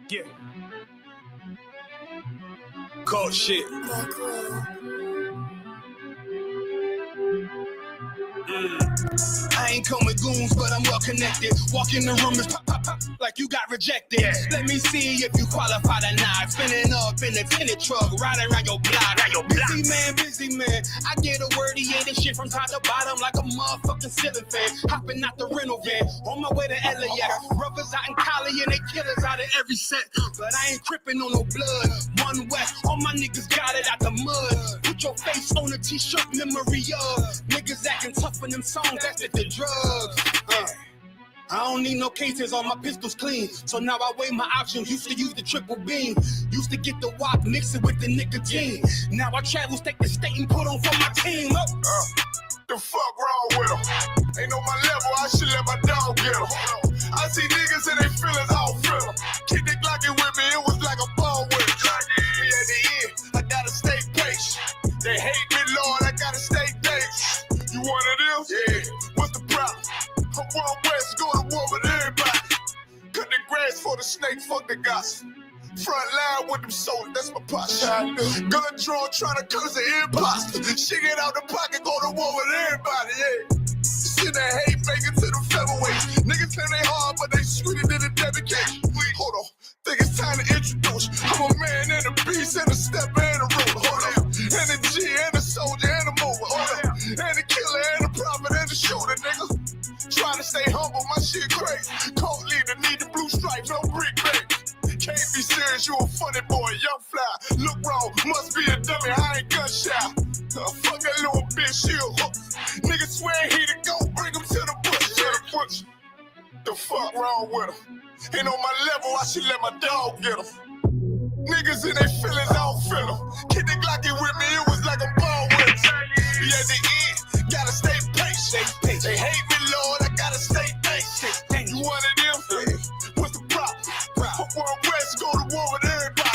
Yeah. Cold shit. I ain't come with goons, but I'm well connected. Walk in the room is pop, pop, pop, like you got rejected. Yeah. Let me see if you qualify or not. Spinning up in a tinted truck, riding around your block. Busy man. I get a word, he ain't this shit from top to bottom like a motherfucking ceiling fan. Hopping out the rental van, on my way to LAX. Brothers out in Cali and they killers out of every set. But I ain't tripping on no blood. One West, all my niggas got it out the mud. Put your face on a t-shirt, memory of niggas acting tough in them songs, that's the drugs. I don't need no cases, all my pistols clean. So now I weigh my options. Used to use the triple beam. Used to get the wop, mix it with the nicotine. Now I travel state to state and put on for my team. The fuck wrong with them? Ain't on my level, I should let my dog get them. I see niggas and they feelings, I don't feel them. Keep the Glocky with me, it was like a ball with it. Me at the end, I gotta stay patient. They hate me, Lord, I gotta stay dangerous. You one of them? Yeah. What's the problem? I'm one West, go to war with everybody. Cut the grass for the snake, fuck the gossip. Front line with them soldiers, that's my posture. Gun drawn, trying to curse the imposter. Shit get out the pocket, go to war with everybody, yeah. Send that hate, make it to the featherweights. Niggas claim they hard, but they sweeter than a dedication. Hold on, think it's time to introduce. I'm a man and a beast and a stepper and a ruler. Hold on, and a G and a soldier and a mover. Hold on, and a killer and a prophet and a shooter, nigga. Trying to stay humble, my shit crazy. Cold leader, need the blue stripes, no brick baby. Can't be serious, you a funny boy, young fly. Look wrong, must be a dummy, I ain't gun shy. Fuck that little bitch, she a hook. Nigga swear he the go, bring him to the bush. The fuck wrong with him? Ain't on my level, I should let my dog get him. Niggas in their feelings, I don't feel them. Kid the Glocky with me, it was like a ball with him. Be at the end, gotta stay patient. They hate me, Lord, I gotta stay patient. You one of them? What's the problem? Fuck one West, go to war with everybody.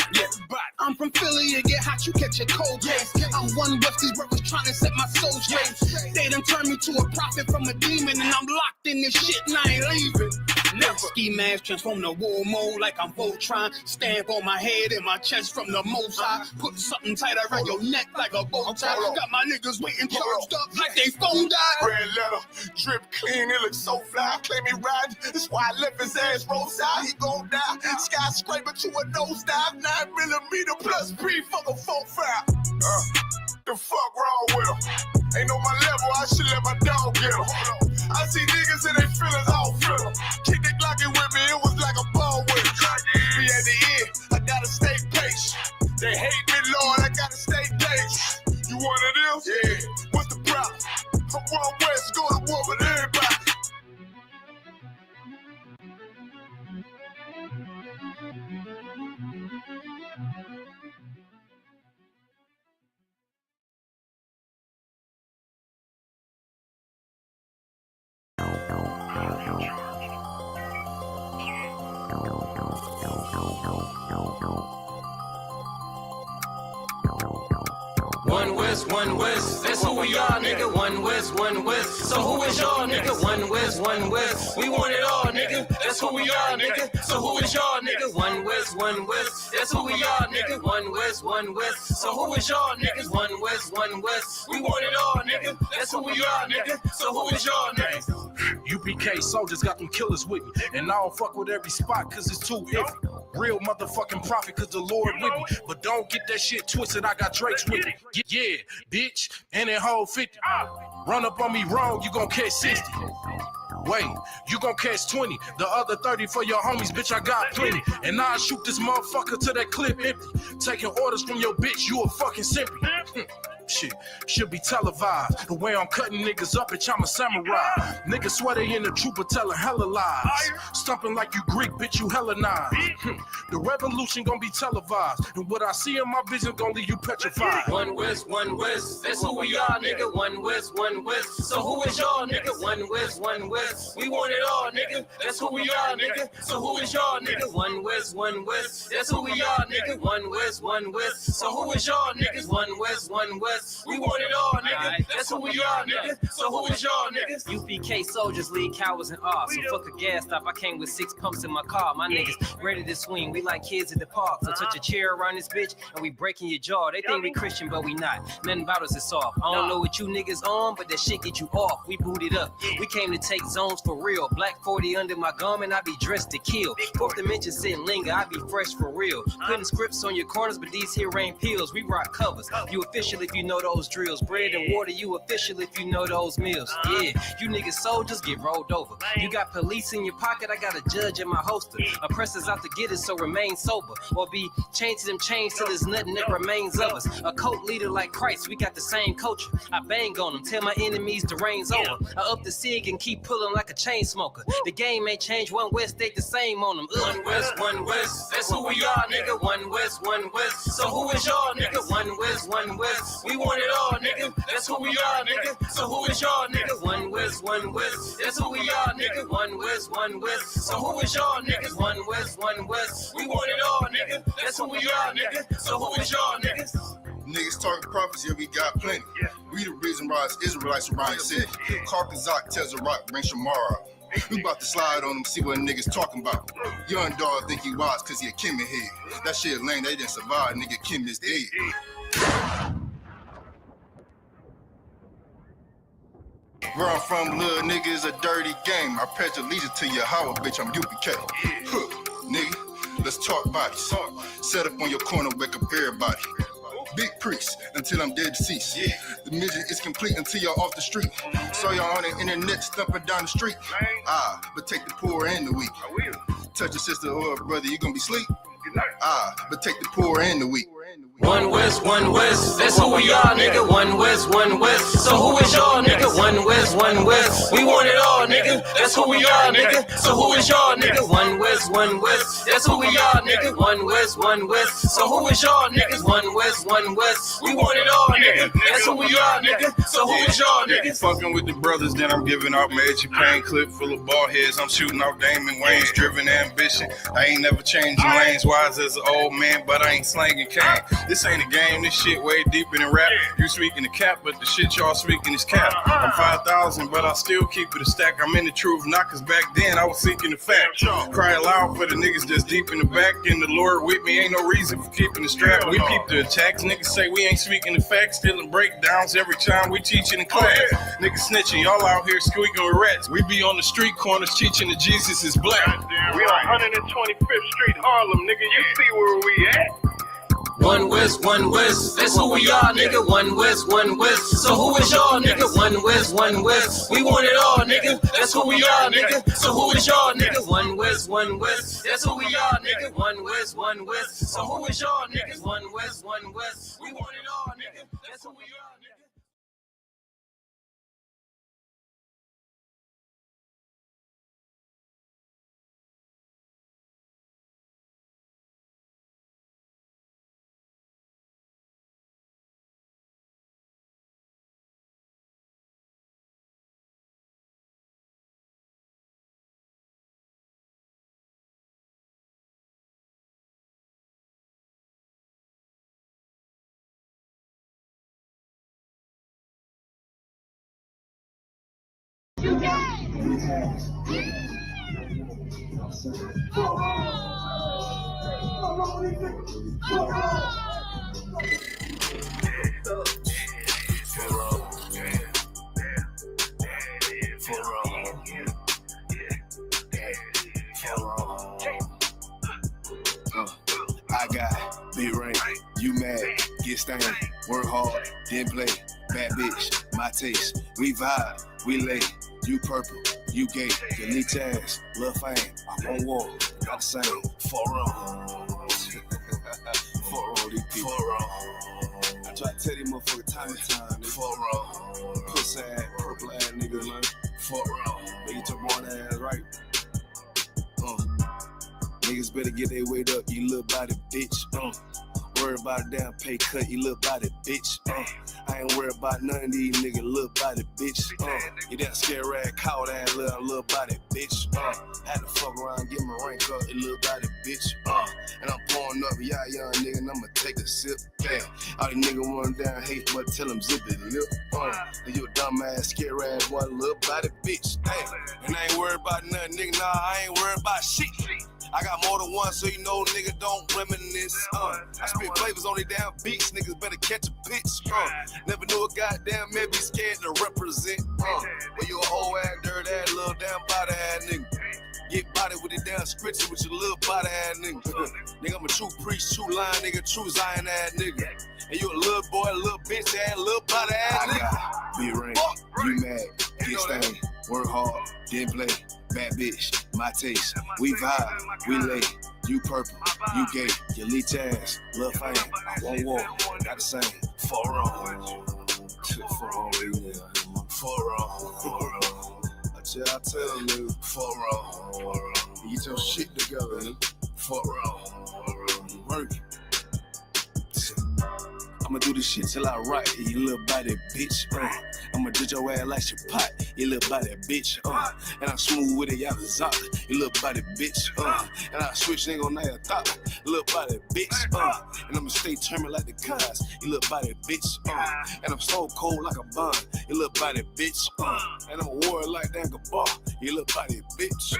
I'm from Philly, you get hot, you catch a cold case. I'm one West, these brothers trying to set my soul straight. They done turned me to a prophet from a demon, and I'm locked in this shit and I ain't leaving. Never. Ski mask transform to war mode like I'm Voltron. Stamp on my head and my chest from the most high. Put something tight around your neck like a bow tie. Got my niggas waiting charged up like they phone died. Red letter, drip clean, it looks so fly. Claim he riding, that's why I left his ass roadside. He gon' die. Skyscraper to a nosedive. 9mm plus P, fuck a 4-5. The fuck wrong with him? Ain't on my level, I should let my dog get him. I see niggas and they feelings, I don't feel them. Keep the Glocky with me, it was like a ball with it. Be at the end, I gotta stay patient. They hate me, Lord, I gotta stay dangerous. You one of them? Yeah. What's the problem? I'm one West, go to war with everybody. One West, that's who we are, nigga. One West. So who is y'all, nigga? One West. We want it all, nigga. That's who we are, nigga. So who is y'all, nigga? One West. That's who we are, nigga. One West. So who is y'all, niggas? One West. We want it all, nigga. That's who we are, nigga. So who is y'all, nigga? U.P.K. soldiers got them killers with me, and I don't fuck with every spot cause it's too iffy. Real motherfucking prophet cause the Lord with me, but don't get that shit twisted, I got Drake's with me. Yeah, bitch, and that whole 50. Run up on me wrong, you gon' catch 60. Wait, you gon' catch 20. The other 30 for your homies, bitch, I got plenty. And I'll shoot this motherfucker till that clip empty. Taking orders from your bitch, you a fucking simpy. Shit, should be televised. The way I'm cutting niggas up, bitch, I'm a samurai. Niggas swear they in the truth, but telling hella lies. Stumping like you Greek, bitch, you Hellenized. The revolution gon' be televised. And what I see in my vision gon' leave you petrified. One West. That's who we are, nigga. One West. So who is y'all, nigga? One West. We want it all, nigga. That's who we are, nigga. So who is y'all, nigga? One West. That's who we are, nigga. One West. So who is y'all, niggas? One West. West. We want it all, nigga. That's who we are, nigga. So who is y'all, niggas? U.P.K soldiers lead cowards in awe. So fuck a gas stop. I came with 6 pumps in my car. My niggas ready to swing. We like kids at the park. So touch a chair around this bitch and we breaking your jaw. They think we Christian, but we not. Nothing about us is soft. I don't know what you niggas on, but that shit get you off. We booted up. We came to take zones for real. Black 40 under my garment. I be dressed to kill. Fourth dimension sitting linger. I be fresh for real. Putting scripts on your corners, but these here ain't pills. We rock covers. You official if you know those drills. Bread and water, you official if you know those meals. Yeah, you niggas soldiers get rolled over. You got police in your pocket, I got a judge in my holster. Oppressors out to get us, so remain sober. Or be chained to them chains till there's nothing that remains of us. A cult leader like Christ, we got the same culture. I bang on them, tell my enemies the reign's over. I up the SIG and keep pulling like a chain smoker. The game may change, one West stay the same on them. One West, that's who we are, nigga. One West. So who is y'all, nigga? One West. We want it all, nigga. That's who we are, nigga. So who is y'all, nigga? One West. That's who we are, nigga. One West. So who is y'all, niggas? One West. We want it all, nigga. That's who we are, nigga. So who is y'all, niggas? Niggas talking prophecy, we got plenty. We the reason why it's Israelites around the city. Karkazak tells a rock, bring Shamara. We about to slide on them, see what niggas talking about. Young dog think he wise cause he a Kimmy head. That shit lame, they didn't survive, nigga Kim is dead. Where I'm from, little nigga, is a dirty game. I pledge allegiance to YAHAWAH, bitch, I'm U.P.K. Nigga, let's talk bodies. Set up on your corner, wake up everybody. Big priest until I'm dead deceased. The mission is complete until y'all off the street. So y'all on the internet stumping down the street. But take the poor and the weak. Touch your sister or a brother, you gonna be sleep. But take the poor and the weak. One West, that's who we are, nigga. One West. So who is y'all, nigga? One West. We want it all, nigga. That's who we are, nigga. So who is y'all, nigga? One West. That's who we are, nigga. One West. So who is y'all, niggas? One West. We want it all, nigga. That's who we are, nigga. So who is y'all, niggas? Fucking with the brothers, then I'm giving out major pain clip full of ball heads. I'm shooting off Damon Wayne's driven ambition. I ain't never changing lanes, wise as an old man, but I ain't slanging cane. This ain't a game, this shit way deeper than rap. You speaking the cap, but the shit y'all speaking is cap. I'm 5,000, but I still keep it a stack. I'm in the truth, not cause back then I was seeking the fact. Cry aloud for the niggas that's deep in the back. And the Lord with me, ain't no reason for keeping the strap. We peep the attacks, niggas say we ain't speaking the facts. Stealing breakdowns every time we teaching in class. Niggas snitching, y'all out here squeaking with rats. We be on the street corners teaching that Jesus is black. We on 125th Street, Harlem, nigga, you see where we at? One West, that's who we are, nigga. One West. So who is y'all, nigga? One West. We want it all, nigga. That's who we are, nigga. So who is y'all, nigga? One West. That's who we are, nigga. One West. So who is y'all, niggas? One West. We want it all, nigga. That's who we are, nigga. I got big rain, you mad, get stained, work hard, then play, bad bitch, my taste, we vibe, we lay, you purple, you gay, delete tags, lil' fame, I'm on wall, not the same, for wrong. For wrong, these people. For wrong. I try to tell these motherfuckers time and time, for wrong. Pussy ass, purple ass niggas, man, for wrong. They get your born ass right. Niggas better get their weight up, you little body bitch. Worry about a damn pay cut, you little body bitch. I ain't worried about none of these niggas, little body bitch. You that scare rag, coward ass little body bitch. Had to fuck around, get my rank up, you little body bitch. And I'm pouring Pouring up, yeah, young nigga, and I'ma take a sip. Damn, all these niggas want down hate, but tell them zip it, lip. And you a dumb ass, scary ass boy, little body bitch. Damn, and I ain't worried about nothing, nigga. Nah, I ain't worried about shit. I got more than one, so you know, nigga, don't reminisce. I spit flavors on these damn beats, niggas better catch a pitch. Never knew a goddamn man be scared to represent. But you a whole ass, dirty ass, little damn body ass nigga. Get body with the damn scripture with your little body ass nigga. Nigga, I'm a true priest, true line, nigga, true Zion ass nigga. And you a little boy, little bitch ass, little body ass nigga. Be rain, you mad, get stained, work hard, then play. Bad bitch, my taste. We vibe, we lay. You purple, you gay. You leech ass, lil' fame. I won't walk, got the same. For wrong. For wrong, for wrong. I tell them, nigga, for wrong. Get your shit together, nigga. For wrong. Work. I'ma do this shit till I write, you little body bitch. I'ma ditch your ass like your pot, you little body bitch. And I'm smooth with it, YAHUSHUA, you little body bitch. And I switch nigga on that thought, you little body bitch. And I'ma stay terminal like the cuz, you little body bitch. And I'm so cold like a bond, you little body bitch. And I'm a warrior like that Gabbar, you little body bitch.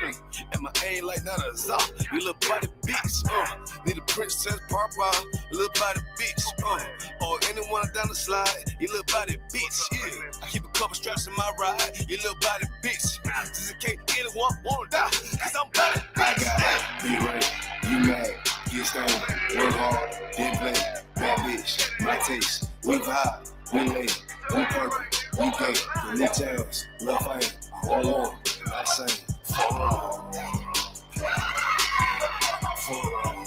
And my aim like that YAHUSHUA, you little body bitch. Need a princess Papa, you little body bitch. Or anyone down the slide, you little body bitch. Yeah. I keep a couple straps in my ride, you little body bitch. Just in case anyone wanna die, cause I'm body bitch. I got be ready, you mad, get stained, work hard, then play. Bad bitch, my taste. We vibe, we lay, we purple, we gay, we lit ass, lil' fame. Hold on, I say, for wrong. For wrong.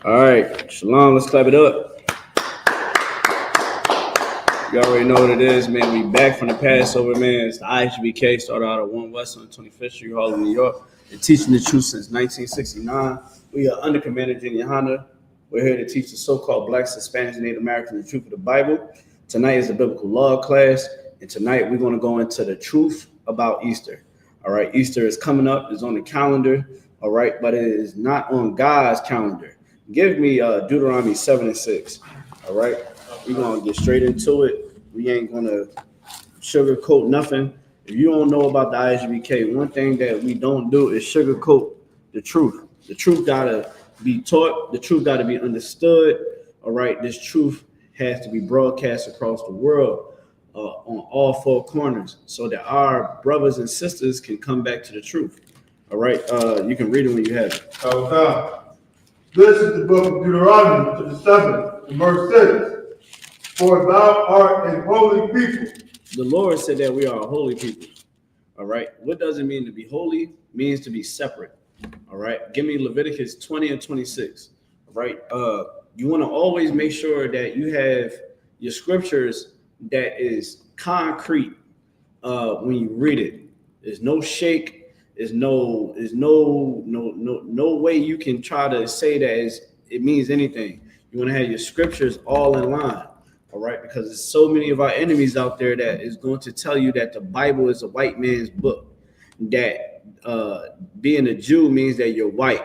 All right, shalom, let's clap it up. You already know what it is, man. We back from the Passover, man. It's the I.S.U.P.K. Started out at 1 West on 25th Street, Harlem, New York. Been teaching the truth since 1969. We are under Commander YAHANNA. We're here to teach the so-called Blacks, Hispanics, and Native Americans the truth of the Bible. Tonight is a biblical law class, and tonight we're going to go into the truth about Easter. All right, Easter is coming up, it's on the calendar, all right, but it is not on God's calendar. Give me Deuteronomy 7:6, all right? We're going to get straight into it. We ain't going to sugarcoat nothing. If you don't know about the I.S.U.P.K, one thing that we don't do is sugarcoat the truth. The truth got to be taught. The truth got to be understood, all right? This truth has to be broadcast across the world on all four corners so that our brothers and sisters can come back to the truth, all right? You can read it when you have it. Okay. This is the book of Deuteronomy, to the 7th, verse 6. For thou art a holy people. The Lord said that we are a holy people. All right. What does it mean to be holy? It means to be separate. All right. Give me Leviticus 20 and 26. All right. You want to always make sure that you have your scriptures that is concrete when you read it. There's no shake. There's no way you can try to say that it means anything. You want to have your scriptures all in line, all right? Because there's so many of our enemies out there that is going to tell you that the Bible is a white man's book, that being a Jew means that you're white,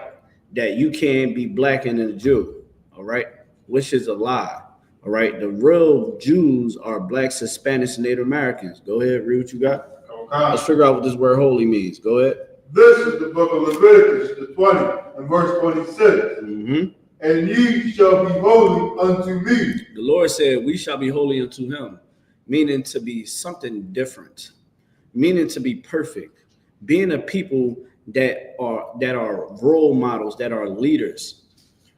that you can't be black and a Jew, all right? Which is a lie, all right? The real Jews are blacks, Hispanics, and Native Americans. Go ahead, read what you got. Okay. Let's figure out what this word holy means. Go ahead. This is the book of Leviticus, the 20 and verse 26. Mm-hmm. And ye shall be holy unto me. The Lord said, we shall be holy unto him, meaning to be something different, meaning to be perfect, being a people that are role models, that are leaders.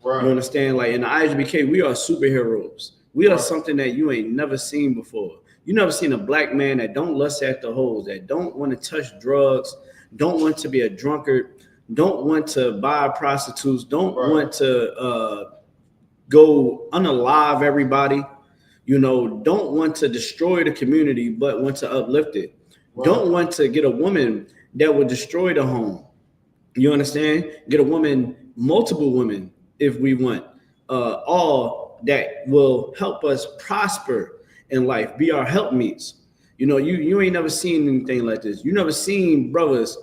Right. You understand? Like in the I.S.U.P.K, we are superheroes. We are something that you ain't never seen before. You never seen a black man that don't lust after hoes, that don't want to touch drugs, don't want to be a drunkard, don't want to buy prostitutes, don't want to go unalive everybody, you know, don't want to destroy the community, but want to uplift it. Don't want to get a woman that would destroy the home. You understand? Get a woman, multiple women if we want. all that will help us prosper in life, be our helpmeets. You know, you ain't never seen anything like this. You never seen brothers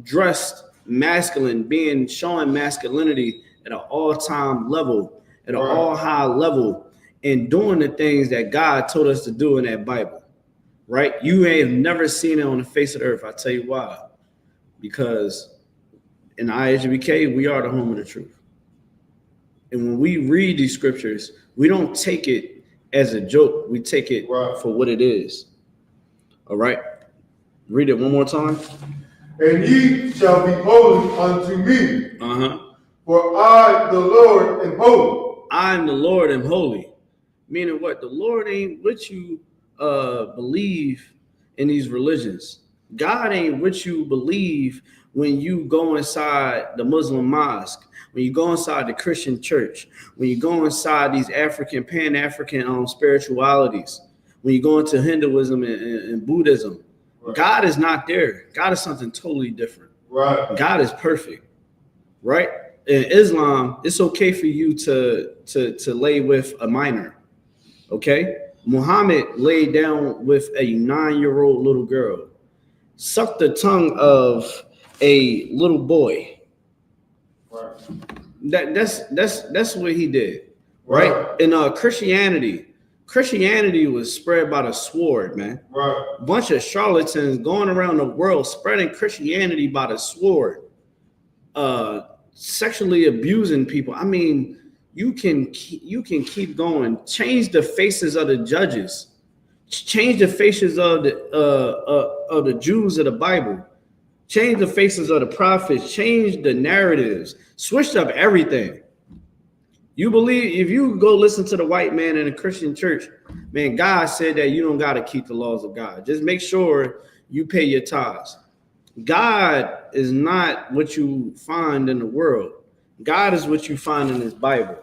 dressed masculine, showing masculinity at an all-time level, at an all-high level, and doing the things that God told us to do in that Bible, right? You ain't never seen it on the face of the earth. I'll tell you why. Because in I.S.U.P.K, we are the home of the truth. And when we read these scriptures, we don't take it as a joke. We take it for what it is. All right? Read it one more time. And ye shall be holy unto me. For I, the Lord, am holy. I am the Lord, am holy. Meaning what? The Lord ain't what you believe in these religions. God ain't what you believe when you go inside the Muslim mosque, when you go inside the Christian church, when you go inside these Pan-African spiritualities, when you go into Hinduism and Buddhism. God is not there. God is something totally different. Right. God is perfect. Right? In Islam, it's okay for you to lay with a minor. Okay? Muhammad laid down with a 9-year-old little girl, sucked the tongue of a little boy. Right. That's what he did. Right? In Christianity was spread by the sword, man. Right. A bunch of charlatans going around the world spreading Christianity by the sword, sexually abusing people. I mean, you can keep going. Change the faces of the judges. Change the faces of the Jews of the Bible. Change the faces of the prophets. Change the narratives. Switched up everything. You believe, if you go listen to the white man in a Christian church, man, God said that you don't got to keep the laws of God. Just make sure you pay your tithes. God is not what you find in the world. God is what you find in his Bible.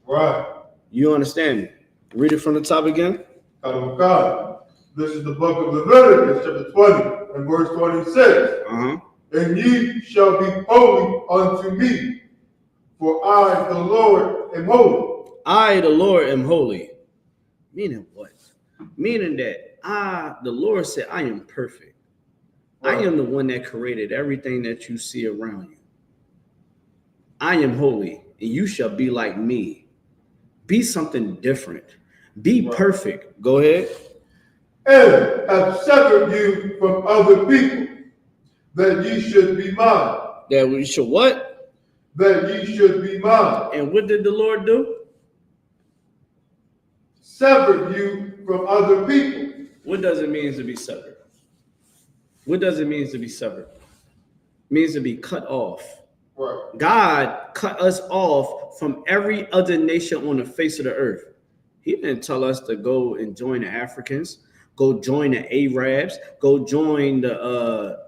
Right. You understand me? Read it from the top again. God. This is the book of Leviticus, chapter 20, and verse 26. And ye shall be holy unto me, for I, the Lord, am holy. I, the Lord, am holy. Meaning what? Meaning that the Lord said, I am perfect. Right. I am the one that created everything that you see around you. I am holy, and you shall be like me. Be something different. Be perfect. Go ahead. And have severed you from other people, that ye should be mine. That we should what? That ye should be mine. And what did the Lord do? Severed you from other people. What does it mean to be severed? What does it mean to be severed? It means to be cut off. Right. God cut us off from every other nation on the face of the earth. He didn't tell us to go and join the Africans, go join the Arabs, go join the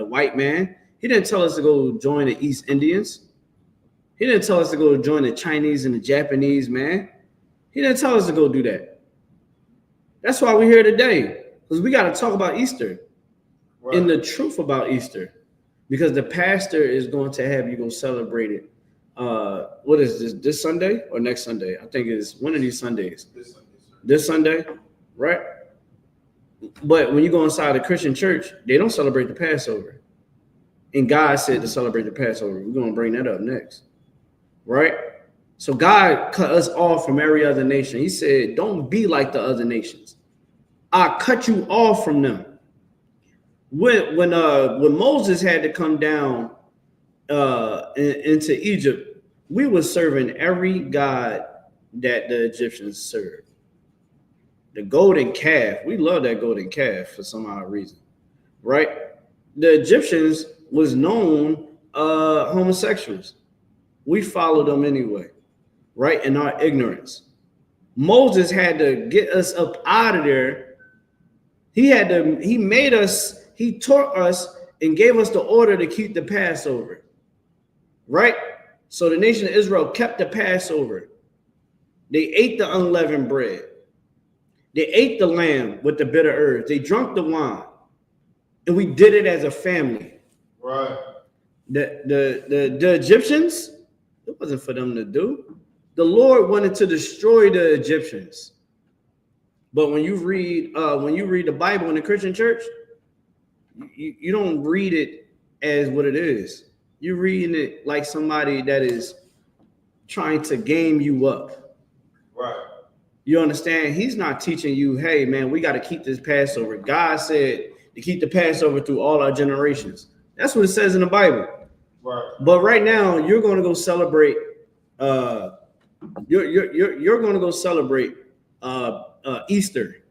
white man. He didn't tell us to go join the East Indians. He didn't tell us to go join the Chinese and the Japanese, man. He didn't tell us to go do that. That's why we're here today, because we got to talk about Easter and the truth about Easter, because the pastor is going to have you go celebrate it. What is this Sunday or next Sunday? I think it's one of these Sundays. This Sunday, right? But when you go inside a Christian church, they don't celebrate the Passover. And God said to celebrate the Passover. We're going to bring that up next, right? So God cut us off from every other nation. He said, don't be like the other nations. I cut you off from them. When Moses had to come down into Egypt, we were serving every god that the Egyptians served. The golden calf, we love that golden calf for some odd reason, right? The Egyptians was known homosexuals. We followed them anyway, right? In our ignorance. Moses had to get us up out of there. He made us, he taught us and gave us the order to keep the Passover, right? So the nation of Israel kept the Passover. They ate the unleavened bread. They ate the lamb with the bitter herbs. They drank the wine. And we did it as a family. Right. The Egyptians, It wasn't for them to do. The Lord wanted to destroy the Egyptians. But when you read the Bible in the Christian church, you don't read it as what it is. You're reading it like somebody that is trying to game you up. Right. You understand? He's not teaching you, hey, man, we got to keep this Passover. God said to keep the Passover through all our generations. That's what it says in the Bible. Right. But right now, you're going to go celebrate. You're going to go celebrate Easter,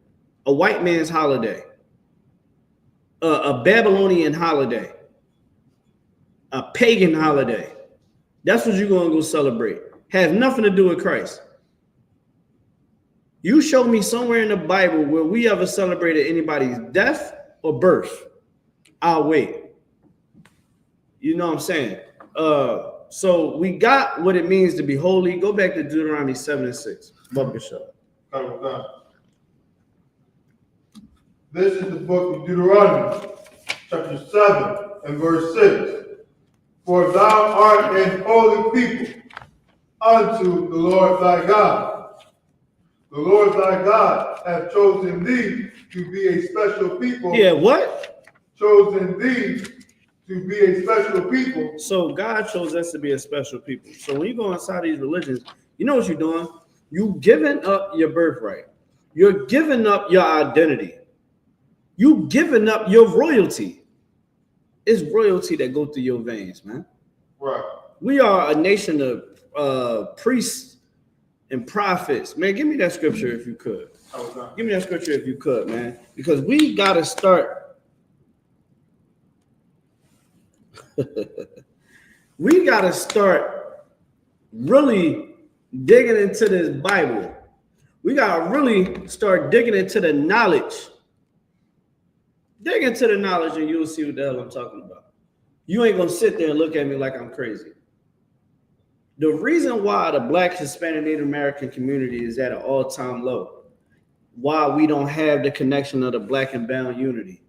a white man's holiday, a Babylonian holiday, a pagan holiday. That's what you're going to go celebrate. Has nothing to do with Christ. You show me somewhere in the Bible where we ever celebrated anybody's death or birth. I'll wait. You know what I'm saying? So we got what it means to be holy. Go back to Deuteronomy 7:6. Bubba Show. This is the book of Deuteronomy, chapter 7 and verse 6. For thou art an holy people unto the Lord thy God. The Lord thy God hath chosen thee to be a special people. Yeah, what? Chosen thee to be a special people. So God chose us to be a special people. So when you go inside these religions, you know what you're doing? You giving up your birthright. You're giving up your identity. You giving up your royalty. It's royalty that go through your veins, man. Right. We are a nation of priests and prophets. Man, give me that scripture if you could. Give me that scripture if you could, man. Because we got to start. We got to start really digging into this Bible. We got to really start digging into the knowledge. Dig into the knowledge and you'll see what the hell I'm talking about. You ain't going to sit there and look at me like I'm crazy. The reason why the Black, Hispanic, Native American community is at an all-time low, why we don't have the connection of the Black and Brown unity,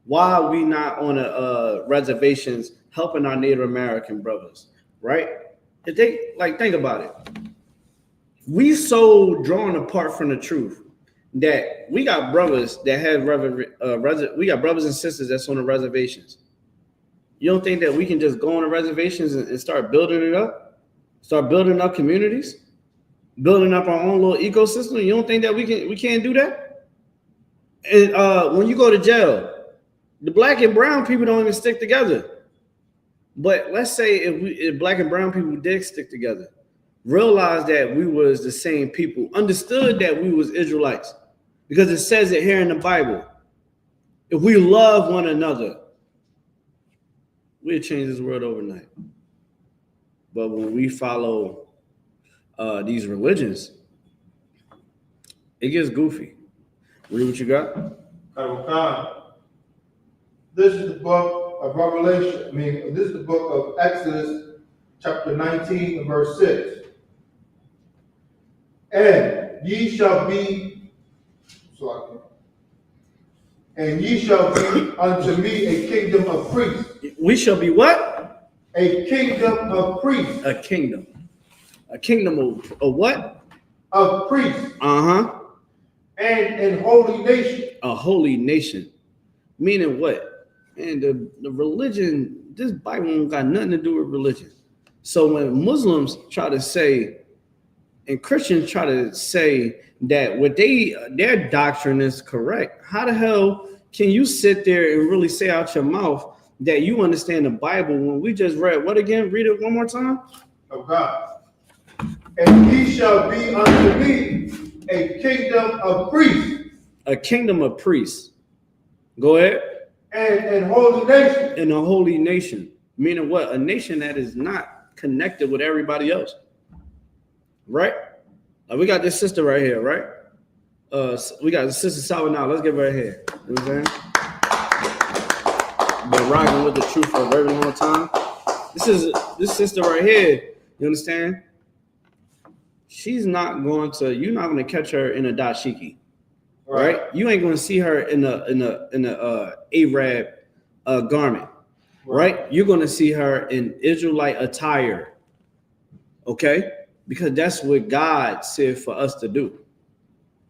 why we not on the reservations helping our Native American brothers, right? If they think about it. We so drawn apart from the truth that we got brothers that have we got brothers and sisters that's on the reservations. You don't think that we can just go on the reservations and start building it up? Start building up communities, building up our own little ecosystem. You don't think that we can't do that? And when you go to jail, the Black and brown people don't even stick together. But let's say if Black and brown people did stick together, realize that we was the same people, understood that we was Israelites, because it says it here in the Bible. If we love one another, we'll change this world overnight. But when we follow these religions, it gets goofy. Read what you got. This is the book of Revelation. This is the book of Exodus, chapter 19 and verse 6. And ye shall be unto me a kingdom of priests. We shall be what? A kingdom of priests. A kingdom. A kingdom of what? Of priests. Uh-huh. And an holy nation. A holy nation. Meaning what? And the religion, this Bible ain't got nothing to do with religion. So when Muslims try to say, and Christians try to say that what their doctrine is correct, how the hell can you sit there and really say out your mouth that you understand the Bible when we just read what again? Read it one more time. Of God. And he shall be unto me a kingdom of priests. A kingdom of priests. Go ahead. And holy nation. And a holy nation. Meaning what? A nation that is not connected with everybody else. Right? We got this sister right here, right? We got the sister Sawa now. Let's give her a hand. You know what I'm saying? Been rocking with the truth for a very long time. This sister right here, you understand? You're not going to catch her in a dashiki, right? You ain't going to see her in a Arab garment, right? You're going to see her in Israelite attire. Okay? Because that's what God said for us to do.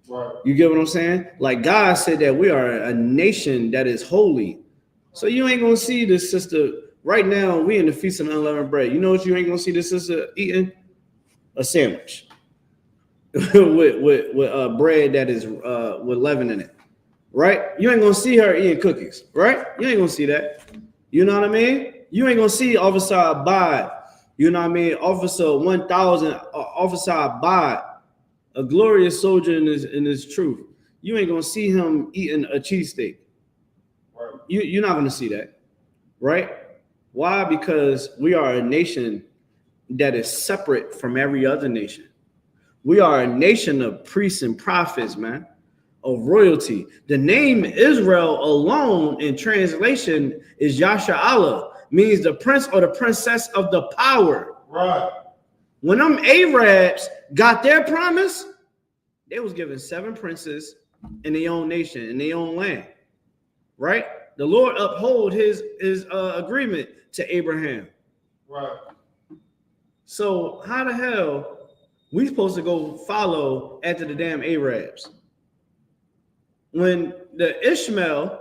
Right. You get what I'm saying? Like God said that we are a nation that is holy. So you ain't gonna see this sister right now. We in the feast of unleavened bread. You know what? You ain't gonna see this sister eating a sandwich with bread that is with leaven in it. Right? You ain't gonna see her eating cookies. Right? You ain't gonna see that. You know what I mean? You ain't gonna see Officer Abad. You know what I mean? Officer 1000, Officer Abad, a glorious soldier in his truth. You ain't gonna see him eating a cheesesteak. Right. You're not gonna see that, right? Why? Because we are a nation that is separate from every other nation. We are a nation of priests and prophets, man, of royalty. The name Israel alone in translation is Yashar'Allah, means the prince or the princess of the power. Right. When them Arabs got their promise, they was given 7 princes in their own nation, in their own land, right? The Lord uphold his agreement to Abraham. Right. So how the hell we supposed to go follow after the damn Arabs? When the Ishmael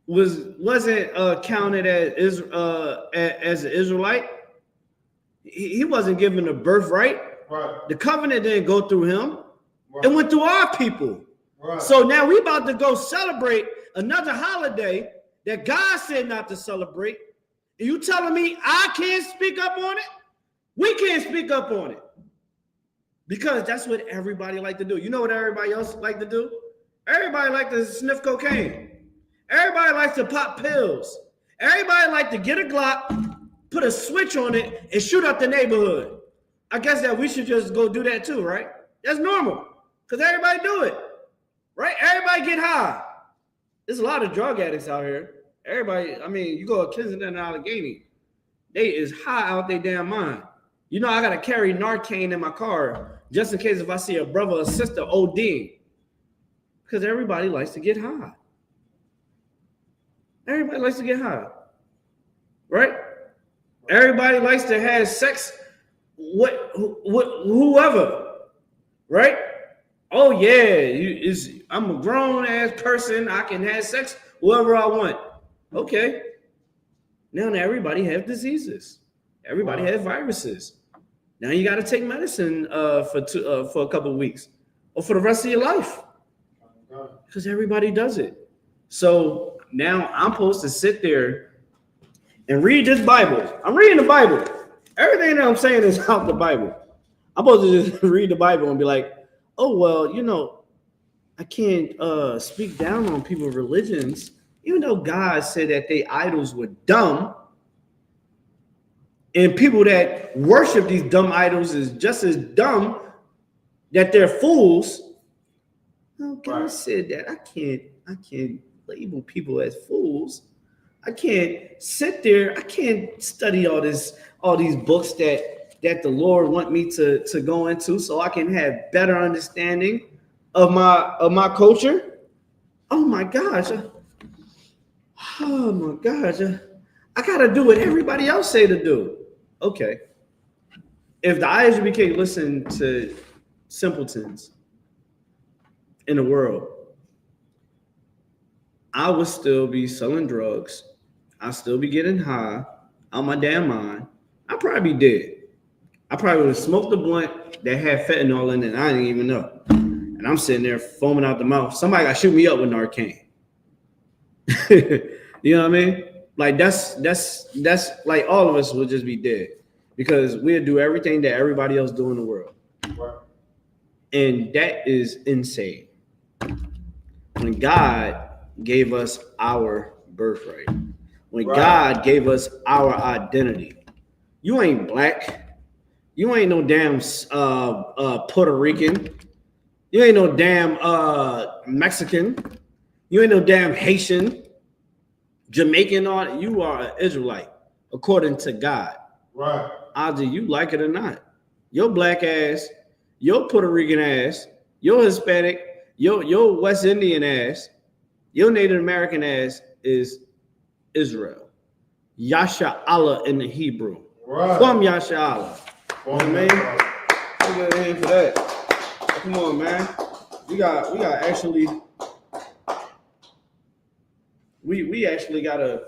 wasn't counted as an Israelite, he wasn't given a birthright. Right. The covenant didn't go through him. Right. It went through our people. Right. So now we about to go celebrate another holiday that God said not to celebrate. And you telling me I can't speak up on it? We can't speak up on it. Because that's what everybody like to do. You know what everybody else like to do? Everybody like to sniff cocaine. Everybody likes to pop pills. Everybody like to get a Glock, put a switch on it, and shoot up the neighborhood. I guess that we should just go do that too, right? That's normal. Because everybody do it. Right? Everybody get high. There's a lot of drug addicts out here. Everybody, I mean, you go to Kensington and Allegheny, they is high out their damn mind. You know, I got to carry Narcan in my car just in case if I see a brother or sister ODing. Because everybody likes to get high. Everybody likes to get high. Right? Everybody likes to have sex with whoever. Right? Oh, yeah, I'm a grown-ass person. I can have sex whoever I want. Okay. Now everybody have diseases. Everybody has viruses. Now you got to take medicine for a couple of weeks or for the rest of your life because everybody does it. So now I'm supposed to sit there and read this Bible. I'm reading the Bible. Everything that I'm saying is out the Bible. I'm supposed to just read the Bible and be like, oh, well, you know, I can't speak down on people's religions, even though God said that they idols were dumb. And people that worship these dumb idols is just as dumb that they're fools. No, God said that I can't label people as fools. I can't sit there. I can't study all these books that the Lord want me to go into so I can have better understanding of my culture. Oh my gosh. Oh my gosh. I gotta do what everybody else say to do. Okay. If the I.S.U.P.K listen to simpletons in the world, I would still be selling drugs. I'd still be getting high on my damn mind. I'd probably be dead. I probably would have smoked a blunt that had fentanyl in it and I didn't even know. And I'm sitting there foaming out the mouth. Somebody got to shoot me up with Narcan. You know what I mean? Like that's like all of us would just be dead because we'll do everything that everybody else do in the world. And that is insane. When God gave us our birthright, when God gave us our identity, you ain't black. You ain't no damn Puerto Rican. You ain't no damn Mexican. You ain't no damn Haitian, Jamaican. You are an Israelite according to God. Right. Either you like it or not. Your black ass, your Puerto Rican ass, your Hispanic, your West Indian ass, your Native American ass is Israel. Yasha Allah in the Hebrew. Right. From Yasha Allah. You know what I mean? Let's get in for that. Come on, man. We got actually. We actually gotta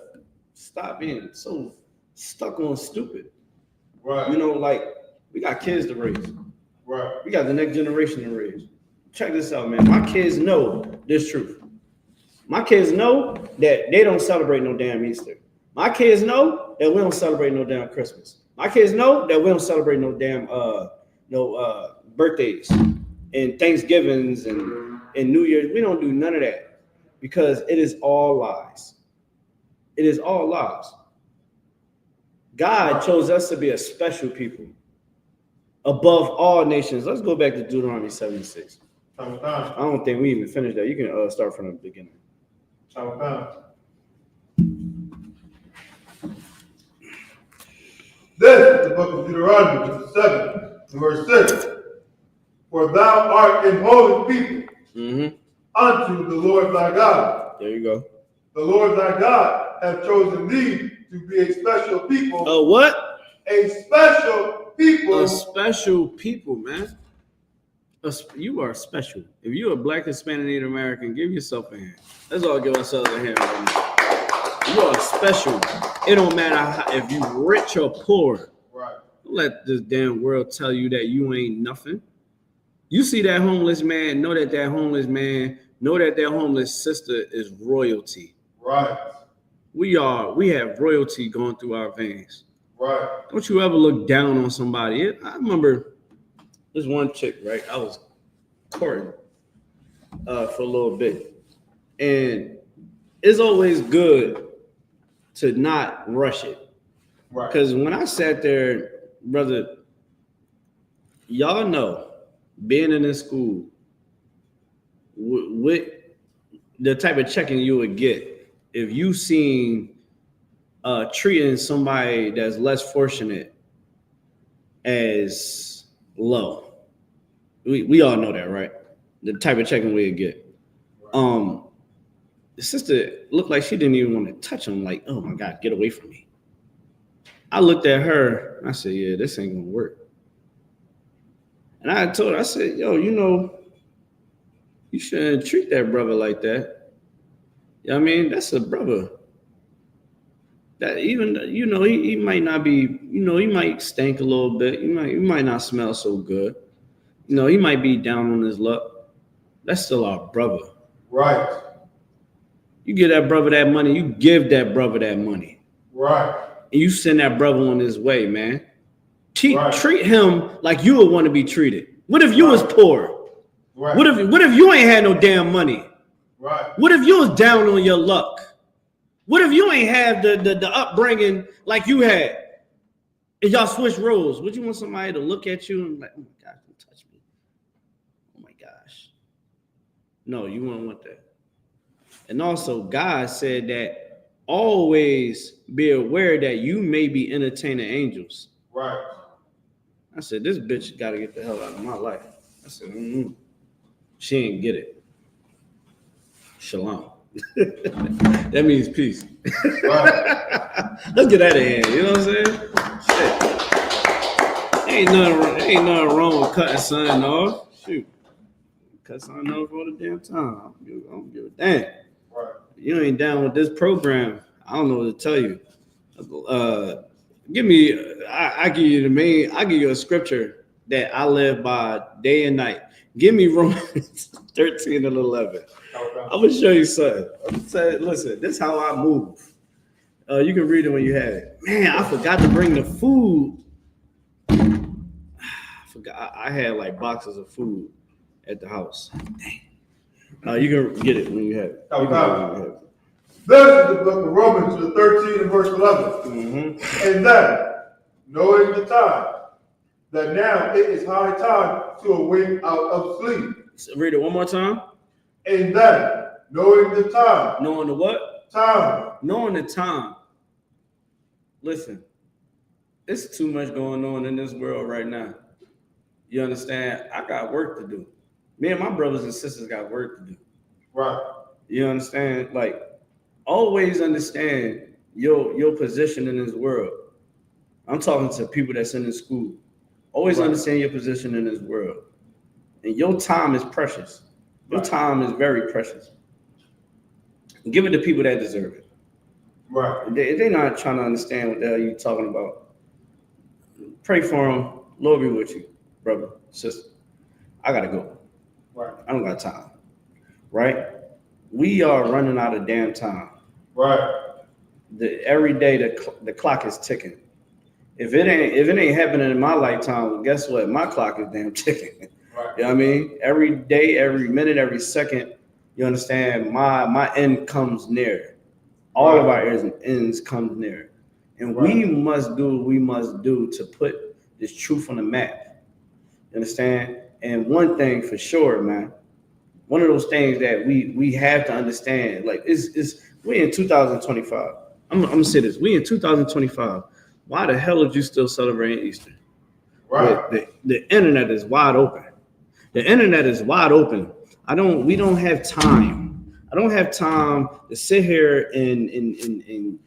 stop being so stuck on stupid. Right. You know, like we got kids to raise. Right. We got the next generation to raise. Check this out, man. My kids know this truth. My kids know that they don't celebrate no damn Easter. My kids know that we don't celebrate no damn Christmas. My kids know that we don't celebrate no damn birthdays and Thanksgivings and New Year's. We don't do none of that. Because it is all lies. It is all lies. God chose us to be a special people above all nations. Let's go back to Deuteronomy 76. I don't think we even finished that. You can start from the beginning. This is the book of Deuteronomy, chapter 7, verse 6. For thou art an holy people. Unto the Lord thy God. There you go. The Lord thy God hath chosen thee to be a special people. A what? A special people. A special people, man. You are special. If you're a Black, Hispanic, Native American, give yourself a hand. Let's all give ourselves a hand right now. You are special. It don't matter if you rich or poor. Right. Don't let this damn world tell you that you ain't nothing. You see that homeless man, know that that homeless sister is royalty. Right. We have royalty going through our veins. Right. Don't you ever look down on somebody. I remember this one chick, right? I was courting for a little bit. And it's always good to not rush it. Right. Because when I sat there, brother, y'all know, being in this school, with the type of checking you would get if you seen treating somebody that's less fortunate as low. We all know that, right? The type of checking we would get. The sister looked like she didn't even want to touch him. Like, oh my God, get away from me. I looked at her and I said, yeah, this ain't gonna work. And I told her, I said, yo, you know, you shouldn't treat that brother like that. You know what I mean? That's a brother. That even, you know, he might not be, you know, he might stink a little bit. He might not smell so good. You know, he might be down on his luck. That's still our brother. Right. You give that brother that money, you give that brother that money. Right. And you send that brother on his way, man. Treat him like you would want to be treated. What if you was poor? Right. What if you ain't had no damn money? Right. What if you was down on your luck? What if you ain't have the upbringing like you had? And y'all switch roles. Would you want somebody to look at you and be like, oh my gosh, don't touch me? Oh my gosh. No, you wouldn't want that. And also, God said that always be aware that you may be entertaining angels. Right. I said, this bitch got to get the hell out of my life. I said, she ain't get it. Shalom. That means peace. Right. Let's get out of here. You know what I'm saying? Shit. Ain't nothing wrong with cutting something off. Shoot. Cut something off all the damn time. I don't give a damn. Right. You ain't down with this program. I don't know what to tell you. Give me, I give you a scripture that I live by day and night. Give me Romans 13 and 11. Okay. I'm gonna show you something. I'm gonna say, listen, this is how I move. You can read it when you have it. Man, I forgot to bring the food. I forgot. I had like boxes of food at the house. Dang. You can get it when you have it. Okay. This is the book of Romans, the 13 and verse 11. And that, knowing the time, that now it is high time to awake out of sleep. So read it one more time. And that, knowing the time. Knowing the what? Time. Knowing the time. Listen, it's too much going on in this world right now. You understand? I got work to do. Me and my brothers and sisters got work to do. Right. You understand? Like, always understand your position in this world. I'm talking to people that's in the school. Always understand your position in this world. And your time is precious. Your time is very precious. Give it to people that deserve it. Right. If they're not trying to understand what the hell you're talking about, pray for them. Lord be with you, brother, sister. I got to go. Right. I don't got time. Right? We are running out of damn time. Right. Every day the clock is ticking. If it ain't happening in my lifetime, well, guess what? My clock is damn ticking. Right. You know what I mean? Every day, every minute, every second, you understand, my end comes near. All of our ends come near. And we must do what we must do to put this truth on the map. You understand? And one thing for sure, man, one of those things that we have to understand, like, is we in 2025. I'm gonna say this. We in 2025. Why the hell are you still celebrating Easter? Right. The internet is wide open. The internet is wide open. We don't have time. I don't have time to sit here and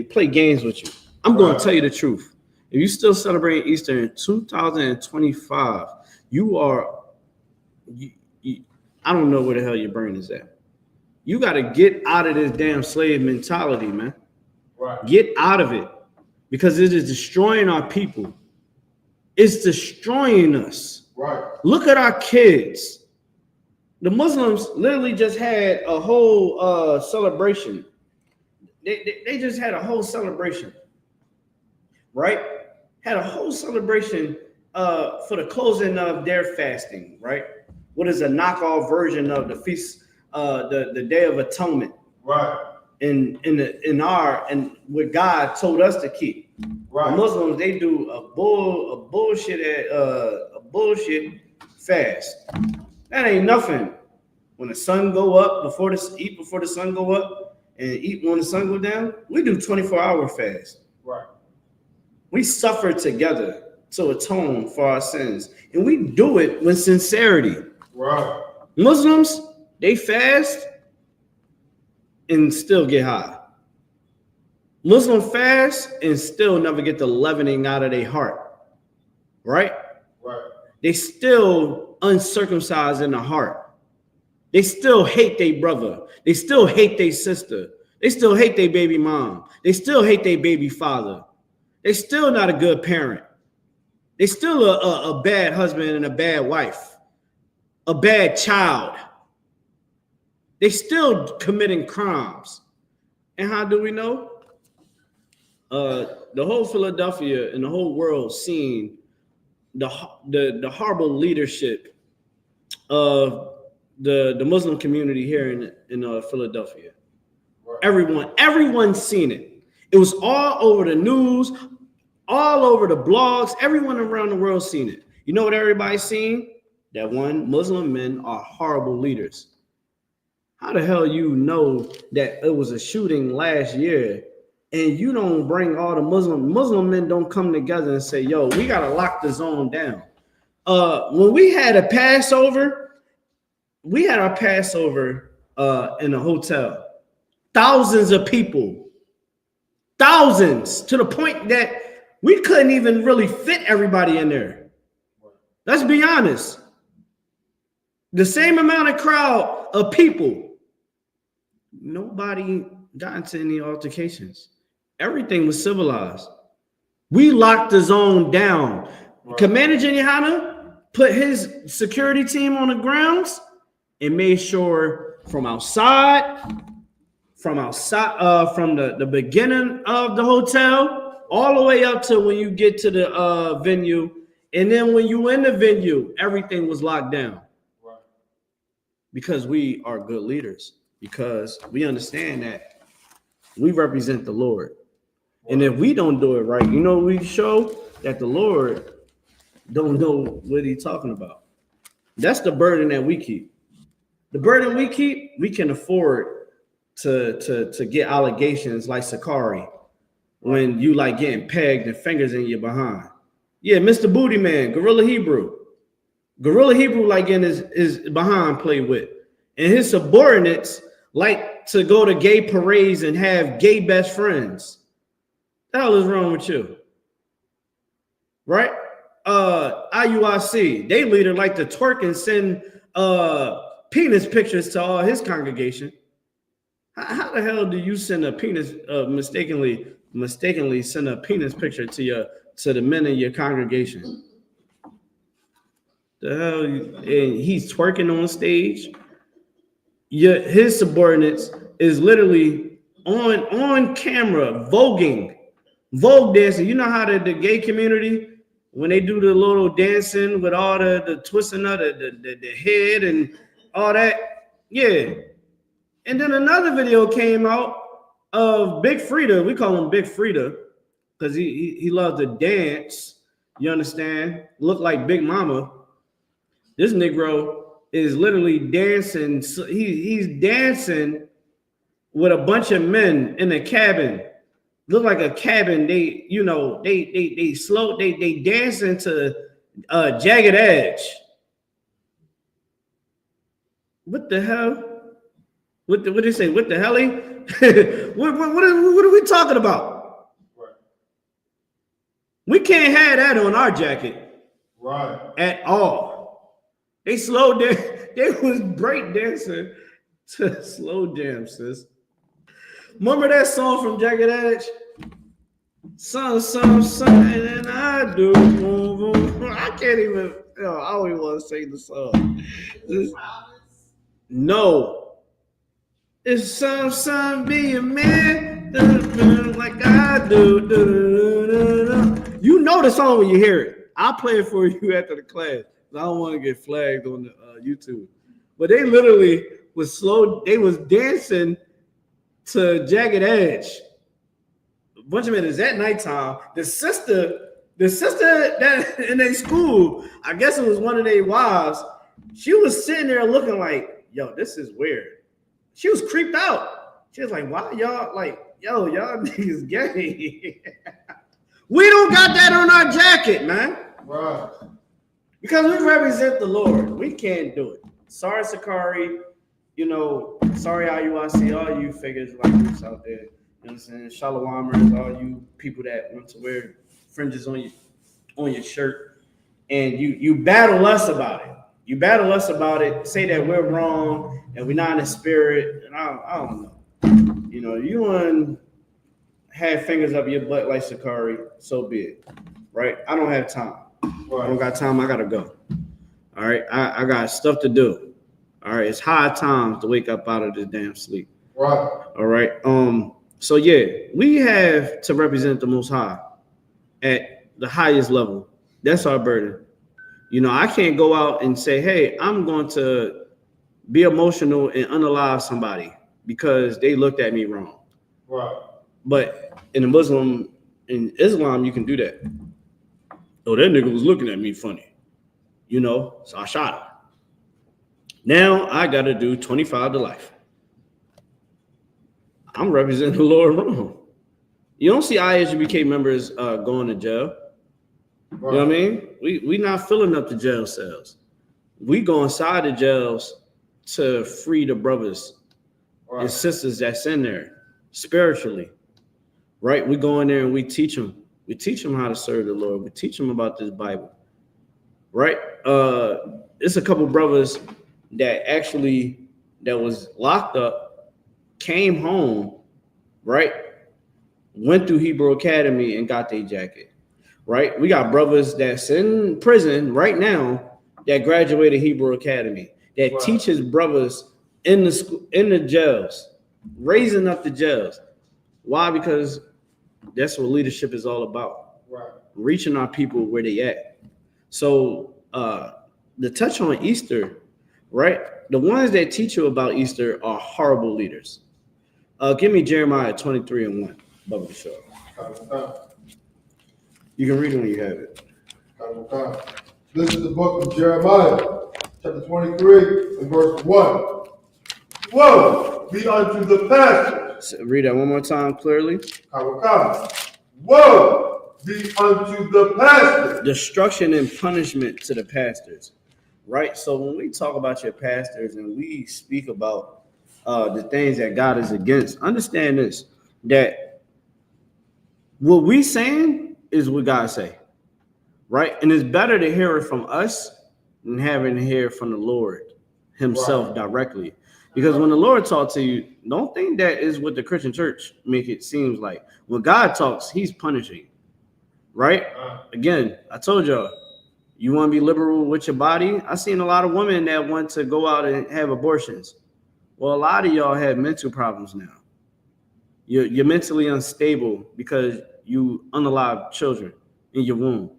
play games with you. I'm going to tell you the truth. If you still celebrating Easter in 2025, I don't know where the hell your brain is at. You got to get out of this damn slave mentality, man. Right. Get out of it, because it is destroying our people. It's destroying us. Right. Look at our kids. The Muslims literally just had a whole celebration. They just had a whole celebration, right? Had a whole celebration for the closing of their fasting, right? What is a knockoff version of the feast, the Day of Atonement, right? In what God told us to keep. Right. The Muslims, they do a bullshit fast. That ain't nothing. When the sun go up, eat before the sun go up, and eat when the sun go down. We do 24-hour fast. Right. We suffer together to atone for our sins, and we do it with sincerity. Right. Muslims, they fast and still get high. Muslim fast and still never get the leavening out of their heart. Right? Right. They still uncircumcised in the heart. They still hate their brother. They still hate their sister. They still hate their baby mom. They still hate their baby father. They still not a good parent. They still a bad husband and a bad wife, a bad child. They still committing crimes. And how do we know? The whole Philadelphia and the whole world seeing the horrible leadership of the Muslim community here in Philadelphia. Right. Everyone's seen it. It was all over the news, all over the blogs. Everyone around the world seen it. You know what everybody's seen? That Muslim men are horrible leaders. How the hell you know that it was a shooting last year and you don't bring all the Muslim men don't come together and say, yo, we got to lock the zone down. When we had our Passover in a hotel. Thousands of people. Thousands, to the point that we couldn't even really fit everybody in there. Let's be honest. The same amount of crowd of people. Nobody got into any altercations. Everything was civilized. We locked the zone down. Right. Commander YAHANNA put his security team on the grounds and made sure from the beginning of the hotel all the way up to when you get to the venue, and then when you in the venue, everything was locked down. Right. Because we are good leaders, because we understand that we represent the Lord. Right. And if we don't do it right, you know, we show that the Lord don't know what he's talking about. That's the burden that we keep. The burden we keep, we can afford to get allegations like SICARII when you like getting pegged and fingers in your behind. Yeah, Mr. Booty Man, Gorilla Hebrew like getting his behind played with. And his subordinates like to go to gay parades and have gay best friends. The hell is wrong with you? Right? IUIC, they leader like to twerk and send penis pictures to all his congregation. How the hell do you send a penis mistakenly send a penis picture to the men in your congregation? The hell, and he's twerking on stage. His subordinates is literally on camera vogue dancing. You know how the gay community, when they do the little dancing with all the twisting of the head and all that, yeah. And then another video came out of Big Frida. We call him Big Frida because he loves to dance. You understand? Look like Big Mama. This Negro is literally dancing. He's dancing with a bunch of men in a cabin. Look like a cabin. They dance into Jagged Edge. What the hell? What did they say? What the hell? What are we talking about? Right. We can't have that on our jacket. Right. At all. They slowed down. They was break dancing to slow jam, sis. Remember that song from Jagged Edge? Some, and I do. I can't even. I don't even want to sing the song. No. It's some be a man like I do. You know the song when you hear it. I'll play it for you after the class. I don't want to get flagged on the YouTube. But they literally was slow. They was dancing to Jagged Edge. A bunch of men is at nighttime. The sister that in their school, I guess it was one of their wives. She was sitting there looking like, yo, this is weird. She was creeped out. She was like, why y'all like, yo, y'all niggas gay. We don't got that on our jacket, man. Right. Because we represent the Lord. We can't do it. Sorry, SICARII. Sorry, IUIC, all you figures like this out there. You know what I'm saying? Shalamers, all you people that want to wear fringes on your shirt. And you battle us about it. You battle us about it, say that we're wrong and we're not in the spirit. And I don't know. You want to have fingers up your butt like SICARII, so be it. Right? I don't have time. Right. I don't got time. I got to go. All right? I got stuff to do. All right? It's high time to wake up out of this damn sleep. Right. All right? So, yeah, we have to represent the Most High at the highest level. That's our burden. I can't go out and say, hey, I'm going to be emotional and unalive somebody because they looked at me wrong. Right. But in Islam, you can do that. Oh, that nigga was looking at me funny. So I shot him. Now I got to do 25 to life. I'm representing the Lord wrong. You don't see I.S.U.P.K members going to jail. Right. You know what I mean? We not filling up the jail cells. We go inside the jails to free the brothers and sisters that's in there spiritually. Right? We go in there and we teach them. We teach them how to serve the Lord. We teach them about this Bible. Right? It's a couple brothers that was locked up, came home, right? Went through Hebrew Academy and got their jacket. Right? We got brothers that's in prison right now that graduated Hebrew Academy that teaches brothers in the jails, raising up the jails. Why? Because that's what leadership is all about. Right. Reaching our people where they at. So the touch on Easter, right? The ones that teach you about Easter are horrible leaders. Give me Jeremiah 23:1. Bubba the show. You can read it when you have it. This is the book of Jeremiah, chapter 23, and verse 1. Woe be unto the pastors. Read that one more time clearly. Woe be unto the pastors. Destruction and punishment to the pastors. Right? So when we talk about your pastors and we speak about the things that God is against, understand this, that what we saying is what God say, right? And it's better to hear it from us than having to hear it from the Lord himself directly. Because when the Lord talks to you, don't think that is what the Christian church make it seems like. When God talks, he's punishing, right? Again, I told y'all, you want to be liberal with your body? I've seen a lot of women that want to go out and have abortions. Well, a lot of y'all have mental problems now. You're mentally unstable because you unalive children in your womb,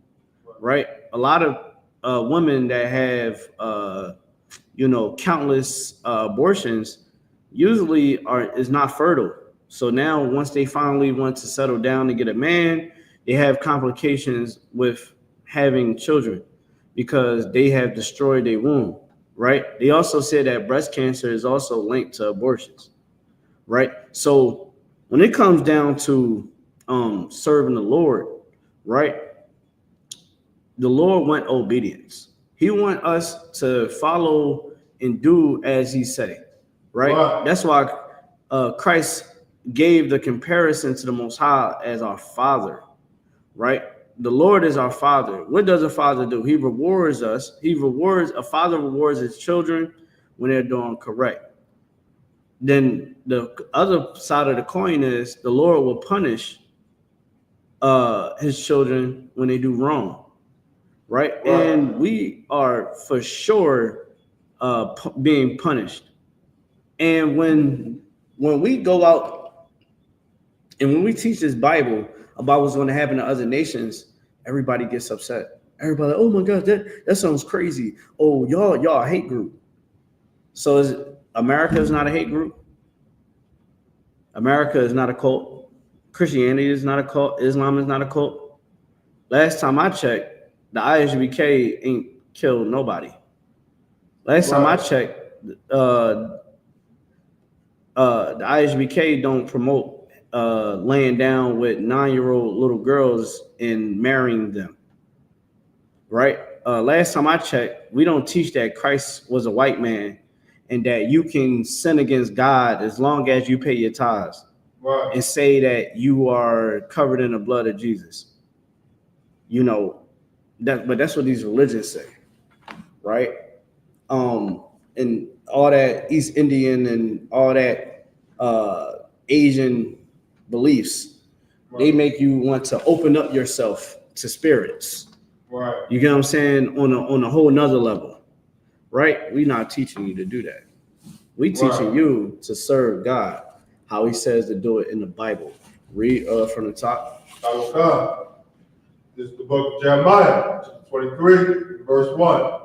right? A lot of women that have, countless abortions usually is not fertile. So now once they finally want to settle down and get a man, they have complications with having children because they have destroyed their womb, right? They also said that breast cancer is also linked to abortions, right? So when it comes down to serving the Lord, right? The Lord want obedience. He want us to follow and do as he say, right? Wow. That's why Christ gave the comparison to the Most High as our Father, right? The Lord is our Father. What does a father do? He rewards us. A father rewards his children when they're doing correct. Then the other side of the coin is the Lord will punish his children when they do wrong, right? And we are for sure being punished. And when we go out and when we teach this Bible about what's going to happen to other nations, everybody gets upset. Everybody, oh my God, that sounds crazy. Oh, y'all a hate group. So America is not a hate group. America is not a cult. Christianity is not a cult. Islam is not a cult. Last time I checked, the I.S.U.P.K ain't killed nobody. Last time I checked, the I.S.U.P.K don't promote laying down with 9-year-old little girls and marrying them, right? Last time I checked, we don't teach that Christ was a white man and that you can sin against God as long as you pay your tithes and say that you are covered in the blood of Jesus. But that's what these religions say, right? And all that East Indian and all that Asian beliefs, they make you want to open up yourself to spirits. Right. You get what I'm saying? On a whole nother level, right? We're not teaching you to do that. We teaching you to serve God, how he says to do it in the Bible. Read from the top. This is the book of Jeremiah, 23, verse 1.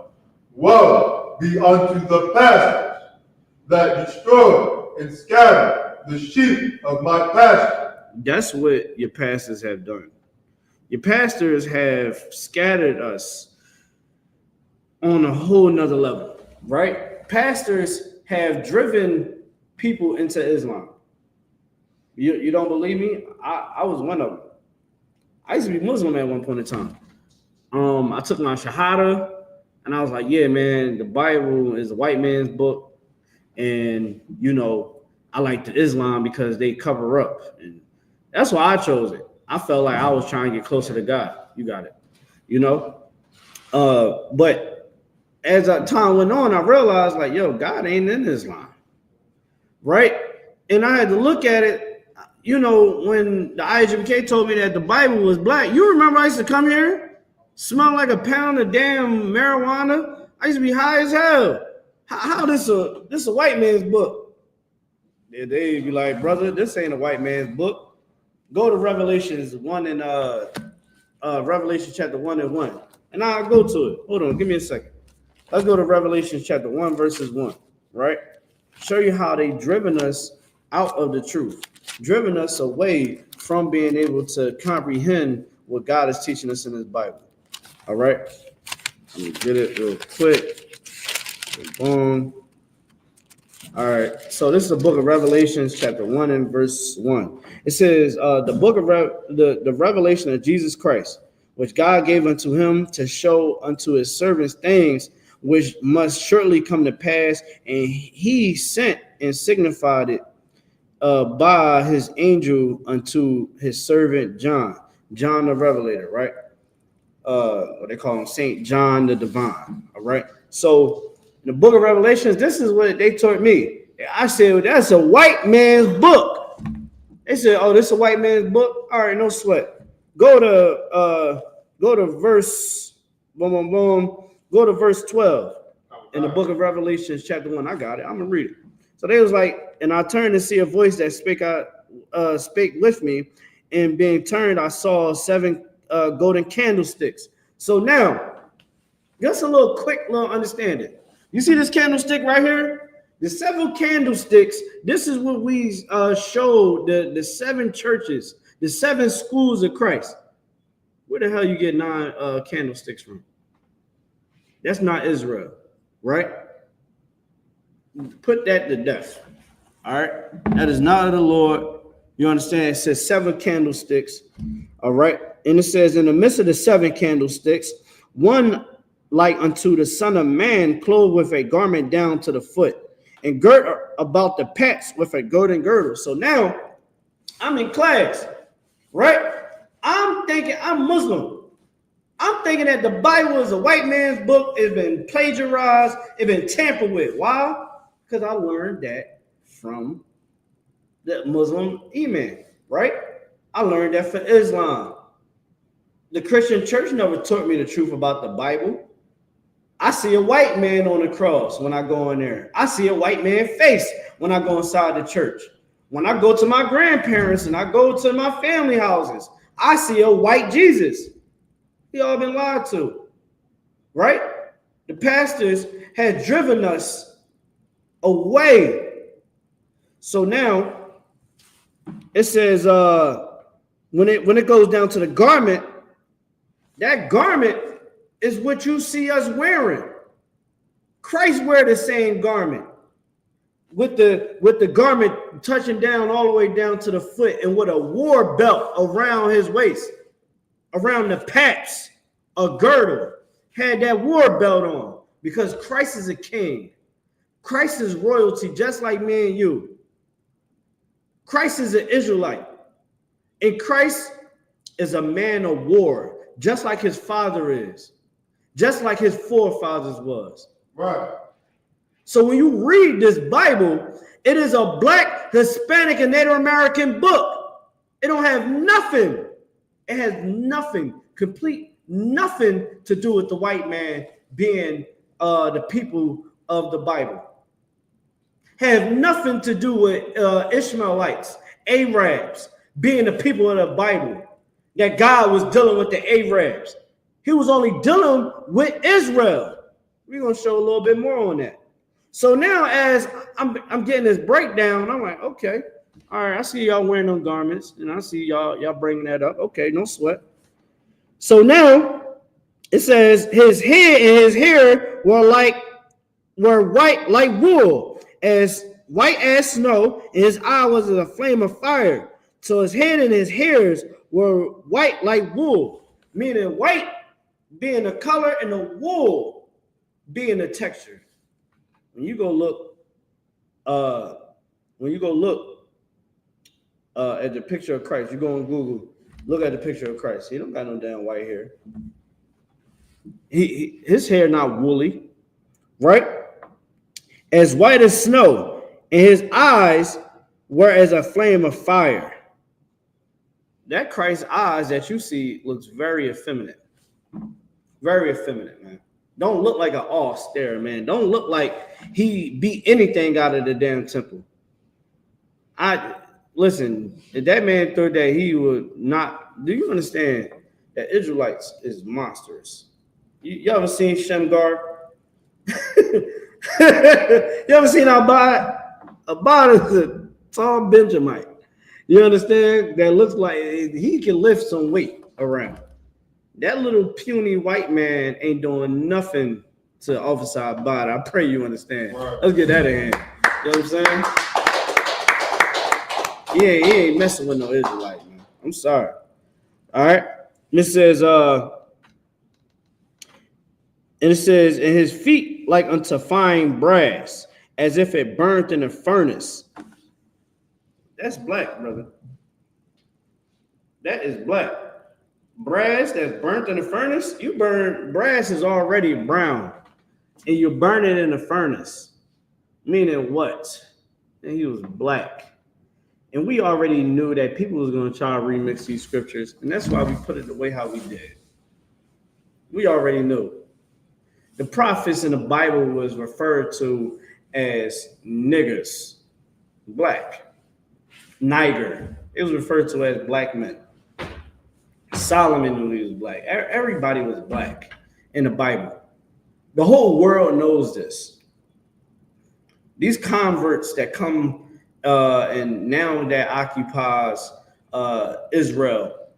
Woe be unto the pastors that destroy and scatter the sheep of my pasture. That's what your pastors have done. Your pastors have scattered us on a whole nother level, right? Pastors have driven people into Islam. You don't believe me? I was one of them. I used to be Muslim at one point in time. I took my Shahada and I was like, yeah, man, the Bible is a white man's book. And, I like the Islam because they cover up. And that's why I chose it. I felt like I was trying to get closer to God. You got it. But as time went on, I realized like, God ain't in Islam. Right? And I had to look at it. When the I.S.U.P.K told me that the Bible was black, you remember I used to come here, smell like a pound of damn marijuana. I used to be high as hell. How this a white man's book? They'd be like, brother, this ain't a white man's book. Go to Revelations 1 and Revelation chapter 1 and 1. And I'll go to it. Hold on, give me a second. Let's go to Revelation chapter 1, verses 1, right? Show you how they driven us out of the truth, driven us away from being able to comprehend what God is teaching us in his Bible. All right. Let me get it real quick. Boom. All right, so this is the book of Revelations, chapter 1 and verse 1. It says, the book of the revelation of Jesus Christ, which God gave unto him to show unto his servants things which must shortly come to pass, and he sent and signified it by his angel unto his servant John the Revelator, right? what they call him, Saint John the Divine. All right. So in the book of Revelations, this is what they taught me. I said, well, that's a white man's book. They said, oh, this is a white man's book. All right, no sweat. Go to verse, boom, boom, boom. Go to verse 12 in the book of Revelations, chapter 1. I got it. I'm gonna read it. So they was like, and I turned to see a voice that spake with me, and being turned, I saw 7 golden candlesticks. So now, just a little quick little understanding. You see this candlestick right here? The 7 candlesticks, this is what we showed the 7 churches, the 7 schools of Christ. Where the hell you get 9 candlesticks from? That's not Israel, right? Put that to death. All right. That is not of the Lord. You understand? It says 7 candlesticks. All right. And it says, in the midst of the 7 candlesticks, one like unto the Son of Man, clothed with a garment down to the foot, and girt about the paps with a golden girdle. So now I'm in class, right? I'm thinking I'm Muslim. I'm thinking that the Bible is a white man's book. It's been plagiarized. It's been tampered with. Why? Because I learned that from the Muslim imam, right? I learned that for Islam. The Christian church never taught me the truth about the Bible. I see a white man on the cross when I go in there. I see a white man's face when I go inside the church. When I go to my grandparents and I go to my family houses, I see a white Jesus. We all been lied to, right? The pastors had driven us away. So now it says when it goes down to the garment, that garment is what you see us wearing. Christ wear the same garment with the garment touching down all the way down to the foot, and with a war belt around his waist, around the paps, a girdle, had that war belt on, because Christ is a king. Christ is royalty, just like me and you. Christ is an Israelite, and Christ is a man of war, just like his father is. Just like his forefathers was. Right. So when you read this Bible, it is a Black, Hispanic, and Native American book. It don't have nothing. It has nothing, complete nothing to do with the white man being the people of the Bible. Have nothing to do with Ishmaelites, Arabs being the people of the Bible. That God was dealing with the Arabs. He was only dealing with Israel. We're going to show a little bit more on that. So now as I'm getting this breakdown, I'm like, okay, all right, I see y'all wearing them garments, and I see y'all bringing that up. Okay, no sweat. So now it says his head and his hair were white like wool, as white as snow, and his eye was as a flame of fire. So his head and his hairs were white like wool, meaning white being the color and the wool being the texture. When you go look at the picture of Christ, you go on Google, look at the picture of Christ. He don't got no damn white hair. His hair not woolly, right? As white as snow, and his eyes were as a flame of fire. That Christ's eyes that you see looks very effeminate. Very effeminate, man. Don't look like an austere man. Don't look like he beat anything out of the damn temple. Listen, if that man thought that he would not, do you understand that Israelites is monsters? You ever seen Shemgar? You ever seen Abad? Abad is a tall Benjamite. You understand? That looks like he can lift some weight around. That little puny white man ain't doing nothing to Officer Abad. I pray you understand. Right. Let's get that in. You know what I'm saying? Yeah, he ain't messing with no Israelite, man. I'm sorry. All right. It says, and it says, and his feet like unto fine brass, as if it burnt in a furnace. That's black, brother. That is black. brass that's burnt in the furnace, you burn brass is already brown, and you burn it in the furnace. Meaning what? And he was black. And we already knew that people was going to try to remix these scriptures, and that's why we put it the way how we did. We already knew. The prophets in the Bible was referred to as niggers, black, Niger. It was referred to as black men. Solomon knew he was black. Everybody was black in the Bible. The whole world knows this. These converts that come and now that occupies Israel,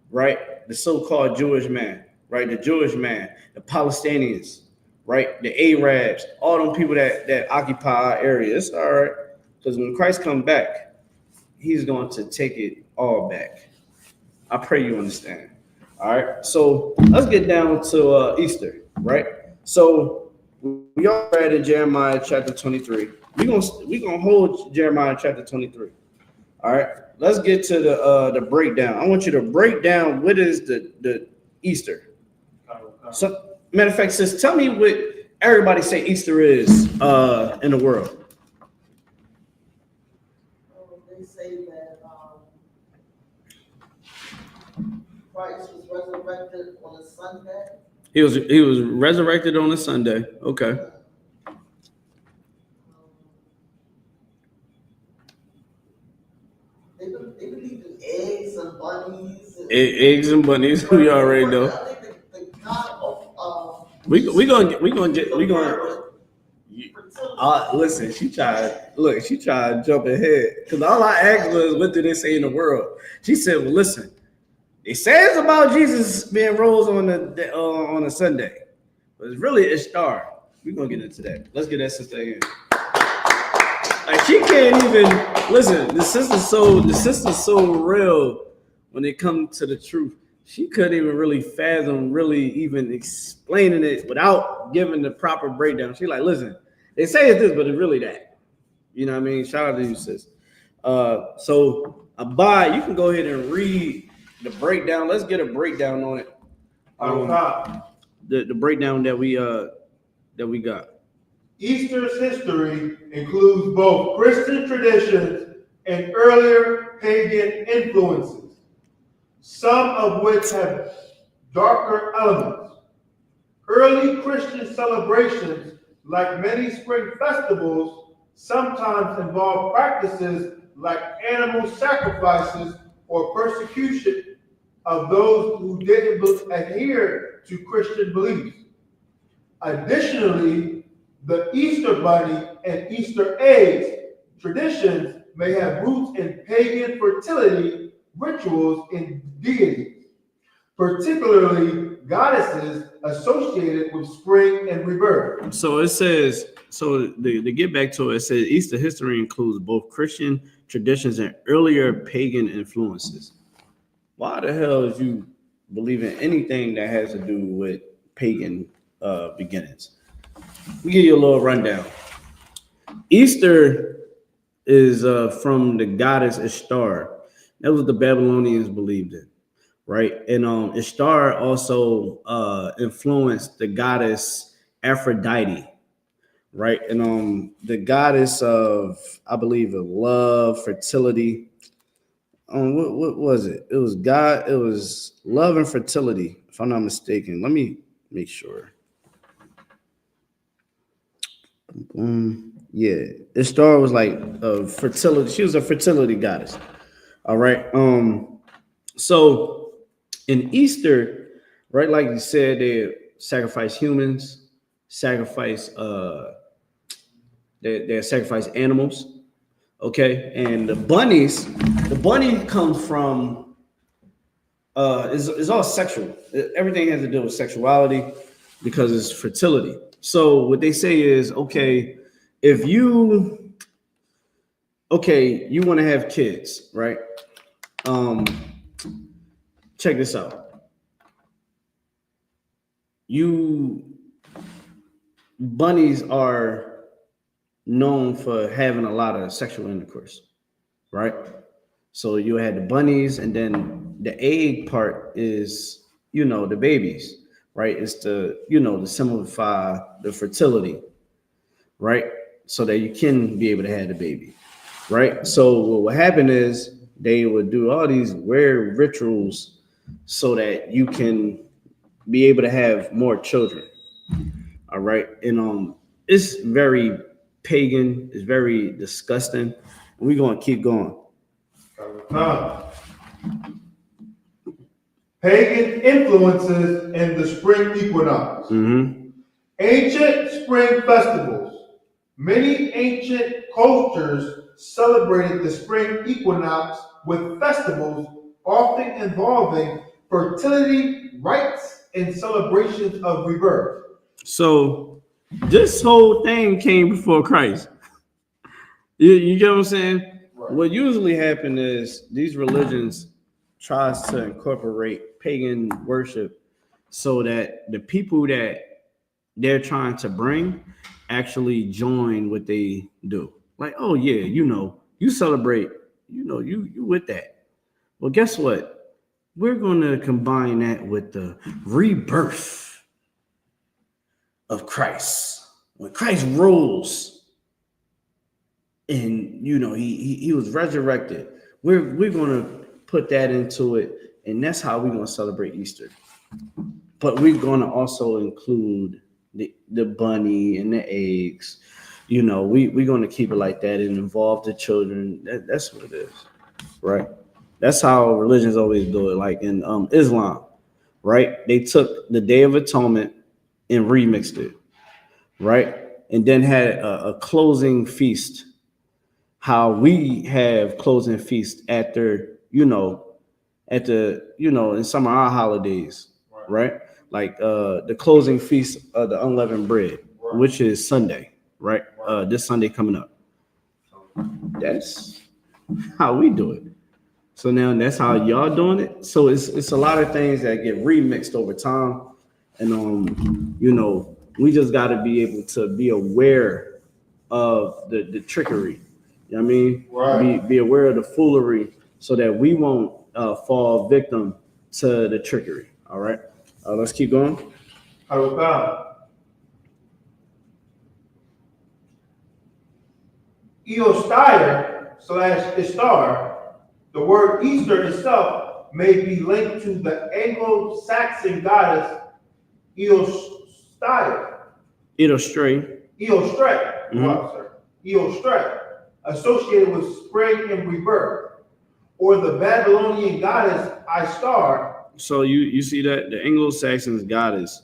right? The so-called Jewish man, right? The Jewish man, the Palestinians, right? The Arabs, all them people that occupy our area. It's all right. Because when Christ comes back, he's going to take it all back. I pray you understand. All right. So let's get down to Easter, right? So we all read in Jeremiah chapter 23. We're gonna hold Jeremiah chapter 23. All right. Let's get to the breakdown. I want you to break down what is the Easter. So matter of fact, sis, tell me what everybody say Easter is in the world. They say that Christ was resurrected on a Sunday. He was resurrected on a Sunday. Okay. They believe in eggs and bunnies. Eggs and bunnies. We already know. The God of we gonna listen. She tried to jump ahead because all I asked was, what do they say in the world? She said, well, listen, it says about Jesus being rose on a Sunday, but it's really Ishtar. We're gonna get into that. Let's get that sister in. Like, she can't even listen. The sister's so real when it comes to the truth. She couldn't even really fathom really even explaining it without giving the proper breakdown. She like, listen, they say it's this, but it's really that. You know what I mean? Shout out to you, sis. So Abad, you can go ahead and read the breakdown. Let's get a breakdown on it. The breakdown that we got. Easter's history includes both Christian traditions and earlier pagan influences, some of which have darker elements. Early Christian celebrations, like many spring festivals, sometimes involve practices like animal sacrifices or persecution of those who didn't adhere to Christian beliefs. Additionally, the Easter bunny and Easter eggs traditions may have roots in pagan fertility rituals and deities, particularly goddesses associated with spring and rebirth. So it says, to get back to it, it says Easter history includes both Christian traditions and earlier pagan influences. Why the hell is you believe in anything that has to do with pagan beginnings? We give you a little rundown. Easter is from the goddess Ishtar. That was the Babylonians believed in, right? And Ishtar also influenced the goddess Aphrodite, right? And the goddess of, I believe, of love, fertility. What was it? It was God. It was love and fertility, if I'm not mistaken. Let me make sure. Yeah, Ishtar was like a fertility. She was a fertility goddess. All right. So in Easter, right, like you said, they sacrifice humans, sacrifice they sacrifice animals. Okay, and the bunny comes from is all sexual. Everything has to do with sexuality because it's fertility. So what they say is, okay, if you want to have kids, right? Check this out. Bunnies are known for having a lot of sexual intercourse, right? So you had the bunnies, and then the egg part is, you know, the babies, right? It's the, you know, to simplify the fertility, right? So that you can be able to have the baby, right? So what happened is they would do all these weird rituals so that you can be able to have more children. All right. And it's very pagan, it's very disgusting. We're gonna keep going. Pagan influences in the spring equinox. Ancient spring festivals. Many ancient cultures celebrated the spring equinox with festivals often involving fertility rites and celebrations of rebirth. So this whole thing came before Christ. You get what I'm saying? Right. What usually happens is these religions tries to incorporate pagan worship so that the people that they're trying to bring actually join what they do. Like, oh yeah, you know, you celebrate, you know, you with that. Well, guess what? We're going to combine that with the rebirth of Christ. When Christ rose and, you know, he was resurrected, we're going to put that into it, and that's how we're going to celebrate Easter. But we're going to also include the bunny and the eggs. You know, we're going to keep it like that and involve the children. That's what it is, right? That's how religions always do it. Like in Islam, right? They took the Day of Atonement and remixed it, right? And then had a closing feast. How we have closing feast after, you know, at the, you know, in some of our holidays, right? Like the closing feast of the unleavened bread, which is Sunday, right? This Sunday coming up. That's how we do it. So now that's how y'all doing it. So it's a lot of things that get remixed over time. And you know, we just got to be able to be aware of the trickery. You know what I mean? Right. Be aware of the foolery so that we won't fall victim to the trickery. All right. Let's keep going. I.O.C.K/Ishtar, the word Easter itself may be linked to the Anglo-Saxon goddess I.O.C.K, associated with spring and rebirth, or the Babylonian goddess Ishtar. So you see that the Anglo-Saxon goddess,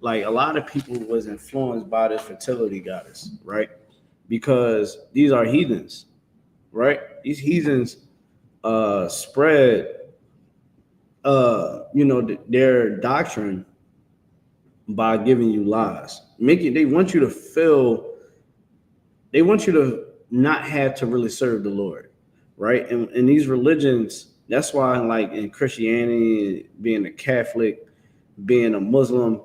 like a lot of people was influenced by this fertility goddess, right? Because these are heathens, right? These heathens spread, you know, their doctrine by giving you lies. They want you to feel, they want you to not have to really serve the Lord, right? And these religions, that's why, like in Christianity, being a Catholic, being a Muslim,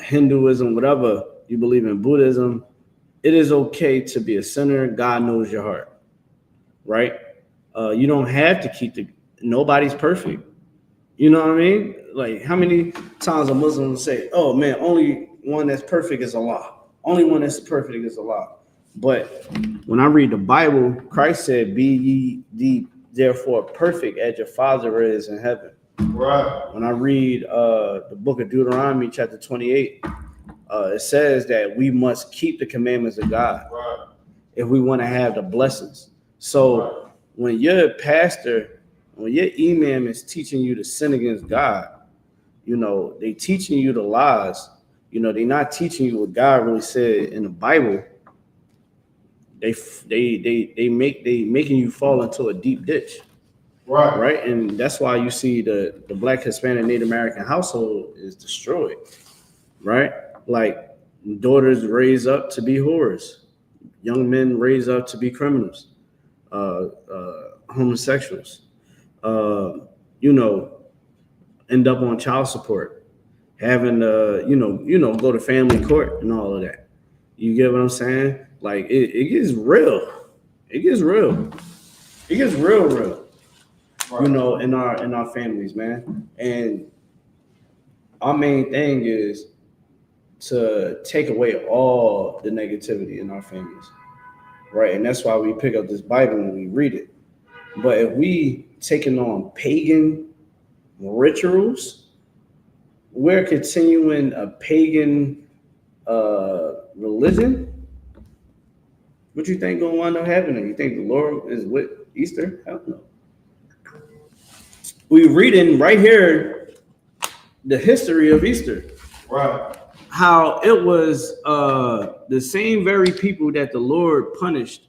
Hinduism, whatever you believe in, Buddhism, it is okay to be a sinner. God knows your heart, right? You don't have to keep nobody's perfect. You know what I mean? Like, how many times a Muslim will say, oh man, only one that's perfect is Allah. Only one that's perfect is Allah. But when I read the Bible, Christ said, be ye therefore perfect as your Father is in heaven. Right. When I read the book of Deuteronomy, chapter 28, it says that we must keep the commandments of God, right, if we want to have the blessings. So right, when your pastor, when your imam is teaching you to sin against God, you know, they teaching you the lies. You know, they're not teaching you what God really said in the Bible. They making you fall into a deep ditch. Right. Right. And that's why you see the Black, Hispanic, Native American household is destroyed. Right. Like daughters raised up to be whores. Young men raised up to be criminals, homosexuals, you know, end up on child support, having you know, go to family court and all of that. You get what I'm saying? Like it gets real. It gets real. It gets real. you know, in our families, man. And our main thing is to take away all the negativity in our families, right? And that's why we pick up this Bible and we read it. But if we taking on pagan rituals, we're continuing a pagan religion. What you think gonna wind up happening? You think the Lord is with Easter? Hell no. We reading right here the history of Easter. Right. How it was the same very people that the Lord punished,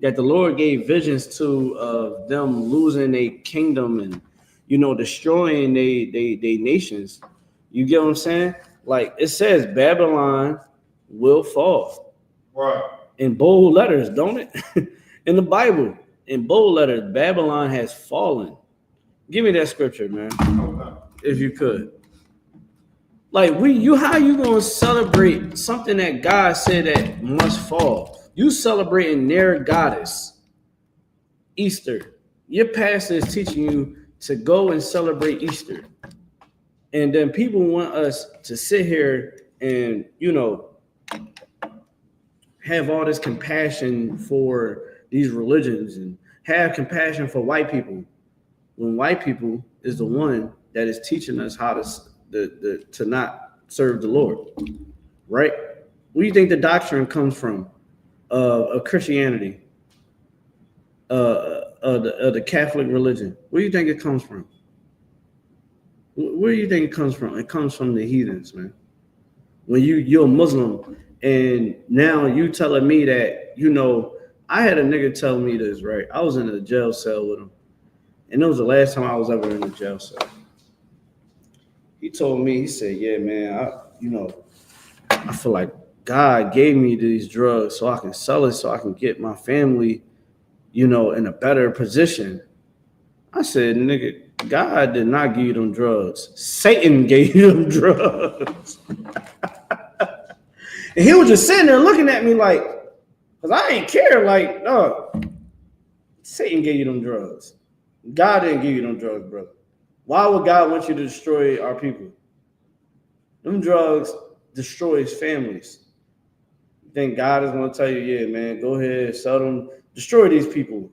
that the Lord gave visions to of them losing a kingdom and, you know, destroying they nations. You get what I'm saying? Like it says Babylon will fall. Right. In bold letters, don't it? In the Bible, in bold letters, Babylon has fallen. Give me that scripture, man, if you could. Like how you gonna celebrate something that God said that must fall? You celebrating their goddess, Easter. Your pastor is teaching you to go and celebrate Easter, and then people want us to sit here and, you know, have all this compassion for these religions and have compassion for white people, when white people is the one that is teaching us how to not serve the Lord, right? Where do you think the doctrine comes from of Christianity, the Catholic religion? Where do you think it comes from? Where do you think it comes from? It comes from the heathens, man. When you're a Muslim and now you telling me that, you know, I had a nigga tell me this, right? I was in a jail cell with him, and it was the last time I was ever in a jail cell. He told me, he said, yeah, man, I feel like God gave me these drugs so I can sell it, so I can get my family, you know, in a better position. I said, nigga, God did not give you them drugs. Satan gave you them drugs. And he was just sitting there looking at me like, because I ain't care, like, no, Satan gave you them drugs. God didn't give you them drugs, brother. Why would God want you to destroy our people? Them drugs destroys families. You think God is going to tell you, yeah, man, go ahead, sell them, destroy these people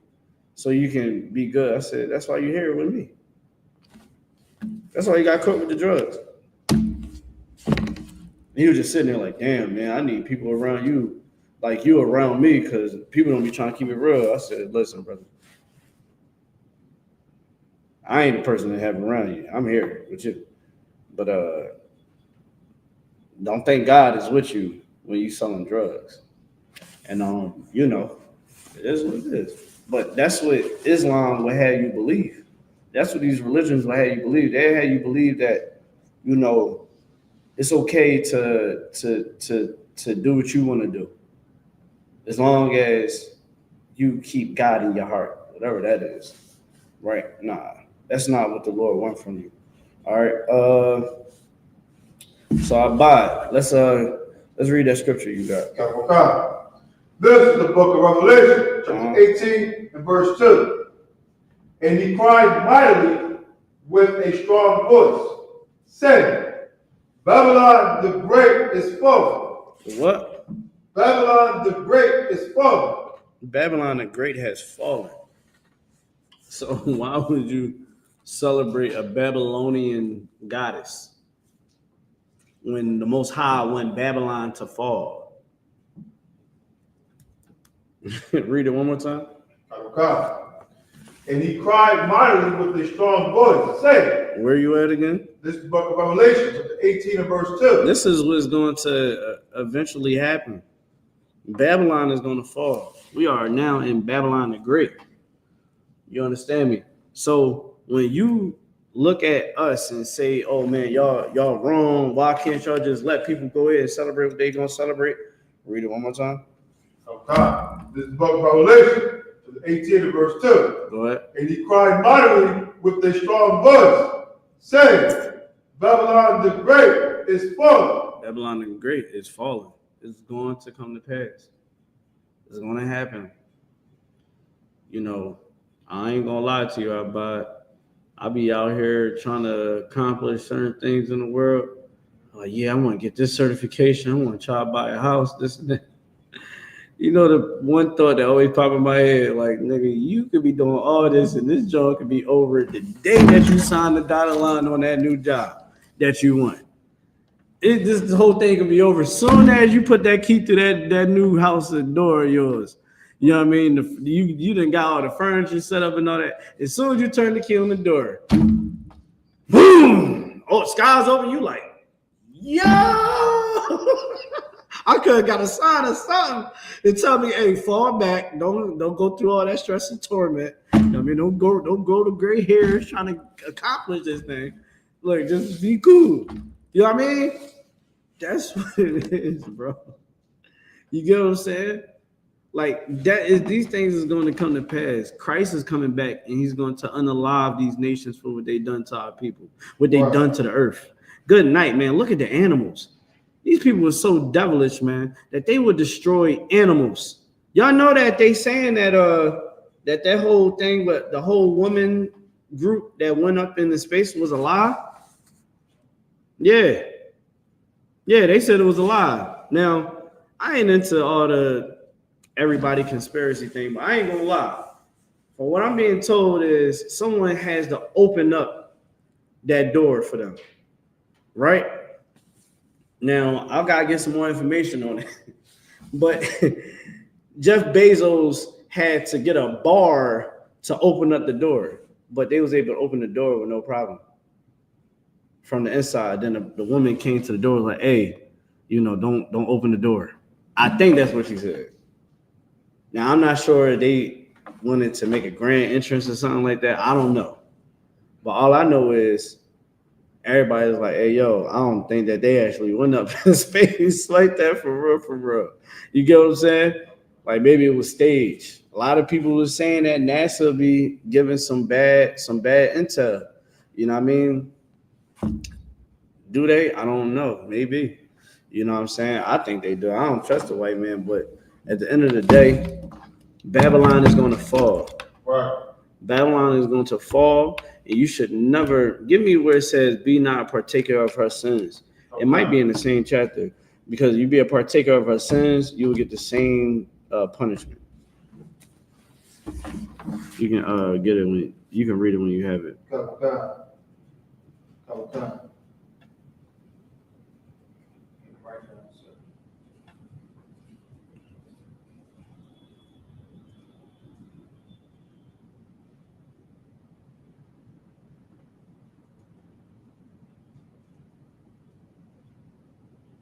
so you can be good? I said, that's why you're here with me. That's why you got caught with the drugs. And he was just sitting there like, damn, man, I need people around you, like you around me, because people don't be trying to keep it real. I said, listen, brother, I ain't the person to have around you. I'm here with you. But don't think God is with you when you selling drugs. And you know, it is what it is. But that's what Islam will have you believe. That's what these religions will have you believe. They have you believe that, you know, it's okay to do what you want to do, as long as you keep God in your heart, whatever that is, right? Nah, that's not what the Lord wants from you. All right. So I buy it. Let's read that scripture you got. Okay. This is the book of Revelation, chapter 18 and verse 2. And he cried mightily with a strong voice, saying, Babylon the Great is fallen. What? Babylon the Great is fallen. Babylon the Great has fallen. So why would you celebrate a Babylonian goddess when the Most High want Babylon to fall? Read it one more time. Okay. And he cried mightily with a strong voice, saying, where you at again? This is the book of Revelation, chapter 18 and verse 2. This is what's going to eventually happen. Babylon is going to fall. We are now in Babylon the Great. You understand me? So when you look at us and say, oh man, y'all wrong, why can't y'all just let people go ahead and celebrate what they're going to celebrate? Read it one more time. Okay. This is the book of Revelation, 18 and verse 2. Go ahead. And he cried mightily with a strong voice, saying, Babylon the Great is fallen. Babylon the Great is fallen. It's going to come to pass. It's going to happen. You know, I ain't gonna lie to you, I be out here trying to accomplish certain things in the world. Like, yeah, I want to get this certification. I want to try to buy a house, this and that. You know, the one thought that always pop in my head, like, nigga, you could be doing all this and this job could be over the day that you sign the dotted line on that new job that you want. The whole thing could be over soon as you put that key through that new house and door of yours. You know what I mean? You done got all the furniture set up and all that. As soon as you turn the key on the door, boom! Oh, sky's open. You like, yo! I could have got a sign or something to tell me, hey, fall back. Don't go through all that stress and torment. You know what I mean? Don't grow the gray hairs trying to accomplish this thing. Like, just be cool. You know what I mean? That's what it is, bro. You get what I'm saying? Like, these things is going to come to pass. Christ is coming back, and he's going to unalive these nations for what they done to our people, what they done to the earth. Good night, man. Look at the animals. These people were so devilish, man, that they would destroy animals. Y'all know that they saying that that whole thing, but the whole woman group that went up into space was a lie. Yeah, they said it was a lie. Now, I ain't into all the everybody conspiracy thing, but I ain't gonna lie. But what I'm being told is someone has to open up that door for them, right? Now, I've got to get some more information on it. But Jeff Bezos had to get a bar to open up the door, but they was able to open the door with no problem from the inside. Then the woman came to the door like, hey, you know, don't open the door. I think that's what she said. Now, I'm not sure they wanted to make a grand entrance or something like that. I don't know. But all I know is everybody's like, hey, yo, I don't think that they actually went up in space like that for real. You get what I'm saying? Like, maybe it was staged. A lot of people were saying that NASA be giving some bad intel. You know what I mean? Do they? I don't know. Maybe. You know what I'm saying? I think they do. I don't trust the white man, but at the end of the day, Babylon is going to fall. Right. Babylon is going to fall, and you should never give me where it says, be not a partaker of her sins. Okay. It might be in the same chapter, because you be a partaker of her sins, you will get the same punishment. You can get it when you can read it when you have it. Couple times.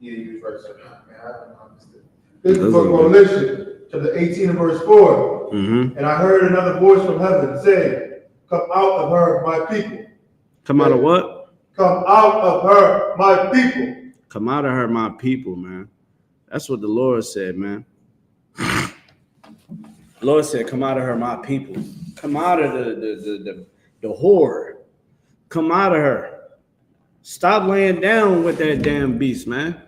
Yeah, you was right, sir. Man, I don't understand. This is the book of Revelation, chapter 18 and verse 4. Mm-hmm. And I heard another voice from heaven saying, come out of her, my people. Come out of what? Come out of her, my people. Come out of her, my people, man. That's what the Lord said, man. The Lord said, come out of her, my people. Come out of the whore. Come out of her. Stop laying down with that damn beast, man.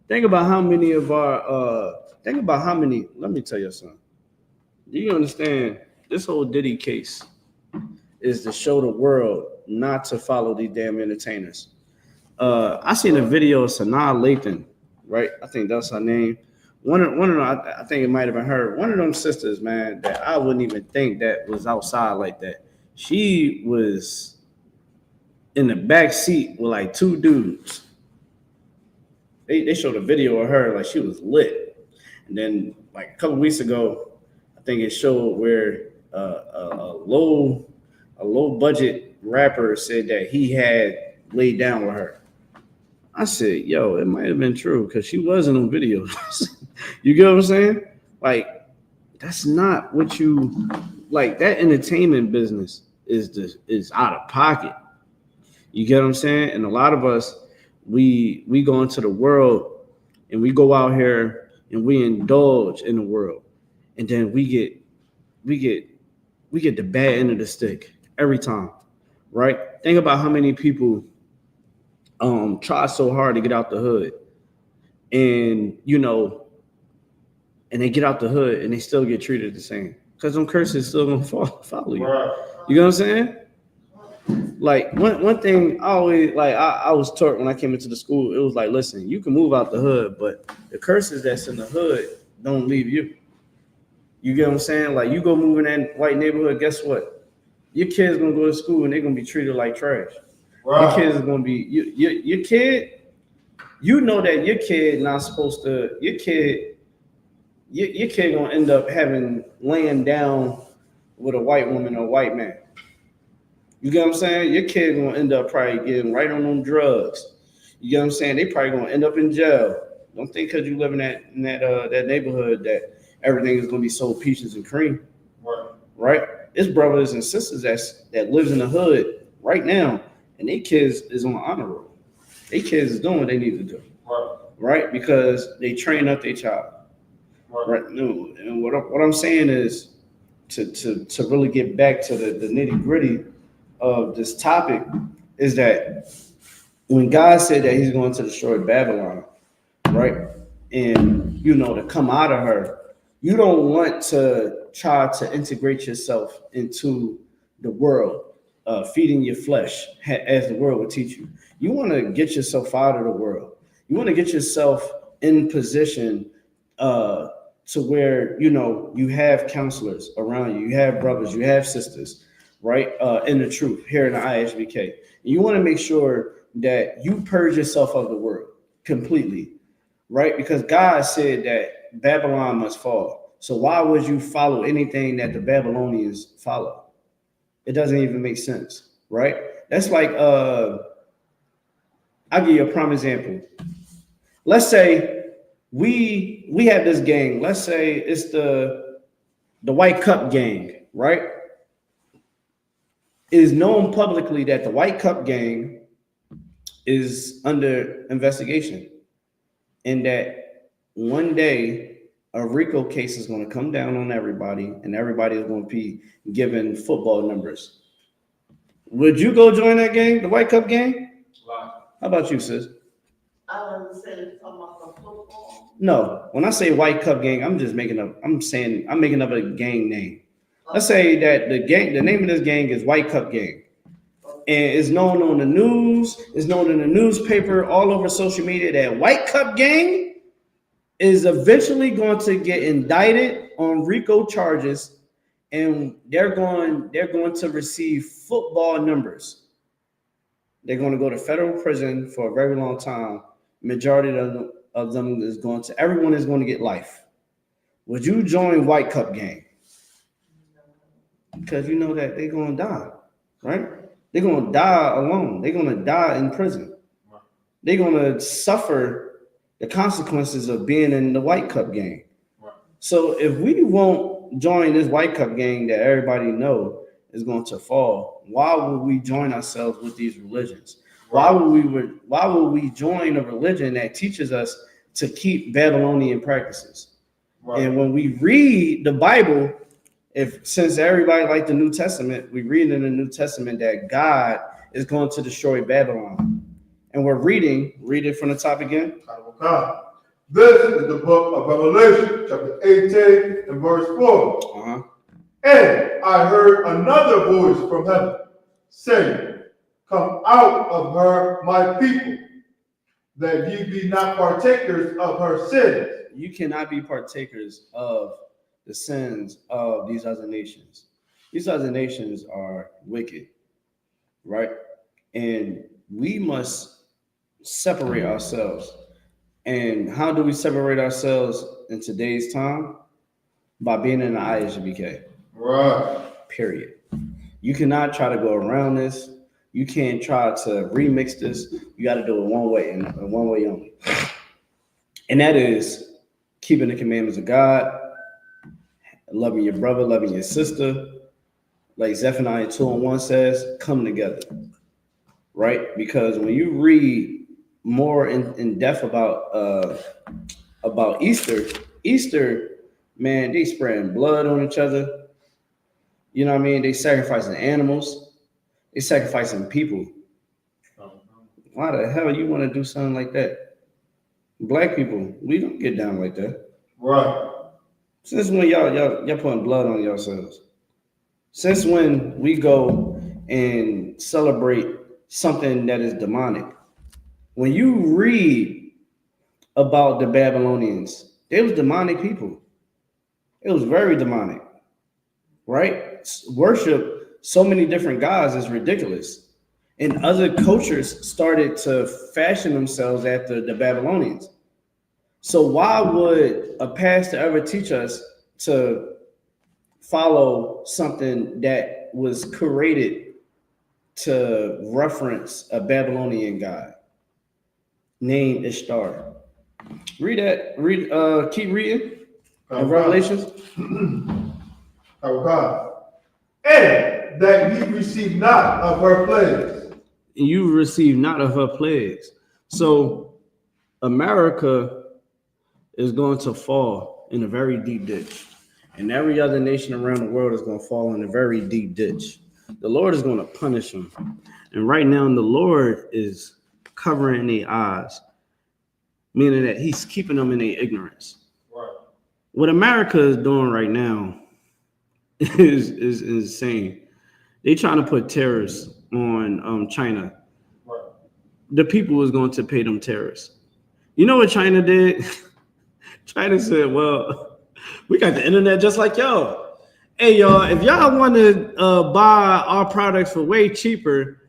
Think about how many of our, let me tell you something. Do you understand? This whole Diddy case is to show the world not to follow these damn entertainers. I seen a video of Sanaa Lathan, right? I think that's her name. One of them, I think it might have been her. One of them sisters, man, that I wouldn't even think that was outside like that. She was in the back seat with like two dudes. They showed a video of her like she was lit. And then like a couple weeks ago, I think it showed where a low budget rapper said that he had laid down with her. I said, yo, it might have been true because she wasn't on video. You get what I'm saying? Like, that's not what you like. That entertainment business is out of pocket. You get what I'm saying? And a lot of us, we go into the world and we go out here and we indulge in the world, and then we get the bad end of the stick every time, right? Think about how many people try so hard to get out the hood, and you know, and they get out the hood and they still get treated the same. because them curses still gonna follow you. Right. You know what I'm saying? Like one thing I always like I was taught when I came into the school, it was like, listen, you can move out the hood, but the curses that's in the hood don't leave you. You get what I'm saying? Like you go move in that white neighborhood, guess what? Your kids gonna go to school and they're gonna be treated like trash. Right. Your kids are gonna be your kid. You know that your kid not supposed to. Your kid gonna end up laying down with a white woman or a white man. You get what I'm saying? Your kid gonna end up probably getting right on them drugs. You get what I'm saying? They probably gonna end up in jail. Don't think because you live in that neighborhood that everything is gonna be so peaches and cream. Right? It's brothers and sisters that lives in the hood right now, and their kids is on the honor roll. Their kids is doing what they need to do. Right? Because they train up their child. Right? No, and what I'm saying is to really get back to the nitty-gritty of this topic is that when God said that he's going to destroy Babylon, right? And, to come out of her, you don't want to try to integrate yourself into the world, feeding your flesh as the world will teach you. You want to get yourself out of the world. You want to get yourself in position to where, you have counselors around you. You have brothers, you have sisters, right? In the truth, here in the I.S.U.P.K. You want to make sure that you purge yourself of the world completely, right? Because God said that Babylon must fall. So why would you follow anything that the Babylonians follow? It doesn't even make sense, right? That's like, I'll give you a prime example. Let's say we have this gang. Let's say it's the White Cup gang, right? It is known publicly that the White Cup gang is under investigation, and that one day a RICO case is going to come down on everybody, and everybody is going to be given football numbers. Would you go join that gang, the White Cup gang? Wow. How about you, sis? I understand you're talking about the football. No, when I say White Cup gang, I'm making up a gang name. Let's say that the name of this gang is White Cup Gang. And it's known on the news, it's known in the newspaper, all over social media that White Cup Gang is eventually going to get indicted on RICO charges, and they're going to receive football numbers. They're going to go to federal prison for a very long time. Majority of them everyone is going to get life. Would you join White Cup Gang? Because you know that they're going to die, right? They're going to die alone. They're going to die in prison. They're going to suffer the consequences of being in the White Cup Gang. So if we won't join this White Cup Gang that everybody know is going to fall, why would we join ourselves with these religions? Why would we join a religion that teaches us to keep Babylonian practices? And when we read the Bible, since everybody like the New Testament, we read in the New Testament that God is going to destroy Babylon. And we're read it from the top again. This is the book of Revelation, chapter 18 and verse 4. And I heard another voice from heaven saying, come out of her, my people, that ye be not partakers of her sins. You cannot be partakers of the sins of these other nations. These other nations are wicked, right? And we must separate ourselves. And how do we separate ourselves in today's time? By being in the I.S.U.P.K. Right. Period. You cannot try to go around this. You can't try to remix this. You got to do it one way and one way only. And that is keeping the commandments of God, loving your brother, loving your sister. Like Zephaniah 2:1 says, come together. Right? Because when you read more in depth about Easter, man, they spraying blood on each other. You know what I mean? They sacrificing animals. They sacrificing people. Why the hell you want to do something like that? Black people, we don't get down like that. Right. Since when y'all putting blood on yourselves? Since when we go and celebrate something that is demonic? When you read about the Babylonians, they was demonic people. It was very demonic, right? Worship so many different gods is ridiculous. And other cultures started to fashion themselves after the Babylonians. So why would a pastor ever teach us to follow something that was created to reference a Babylonian god named Ishtar? Read that. Keep reading. Revelations. And that ye receive not of her plagues. You receive not of her plagues. So America is going to fall in a very deep ditch. And every other nation around the world is going to fall in a very deep ditch. The Lord is going to punish them. And right now, the Lord is covering their eyes, meaning that he's keeping them in their ignorance. Right. What America is doing right now is insane. They trying to put tariffs on China. Right. The people is going to pay them tariffs. You know what China did? China said, well, we got the internet just like y'all. Hey, y'all, if y'all want to buy our products for way cheaper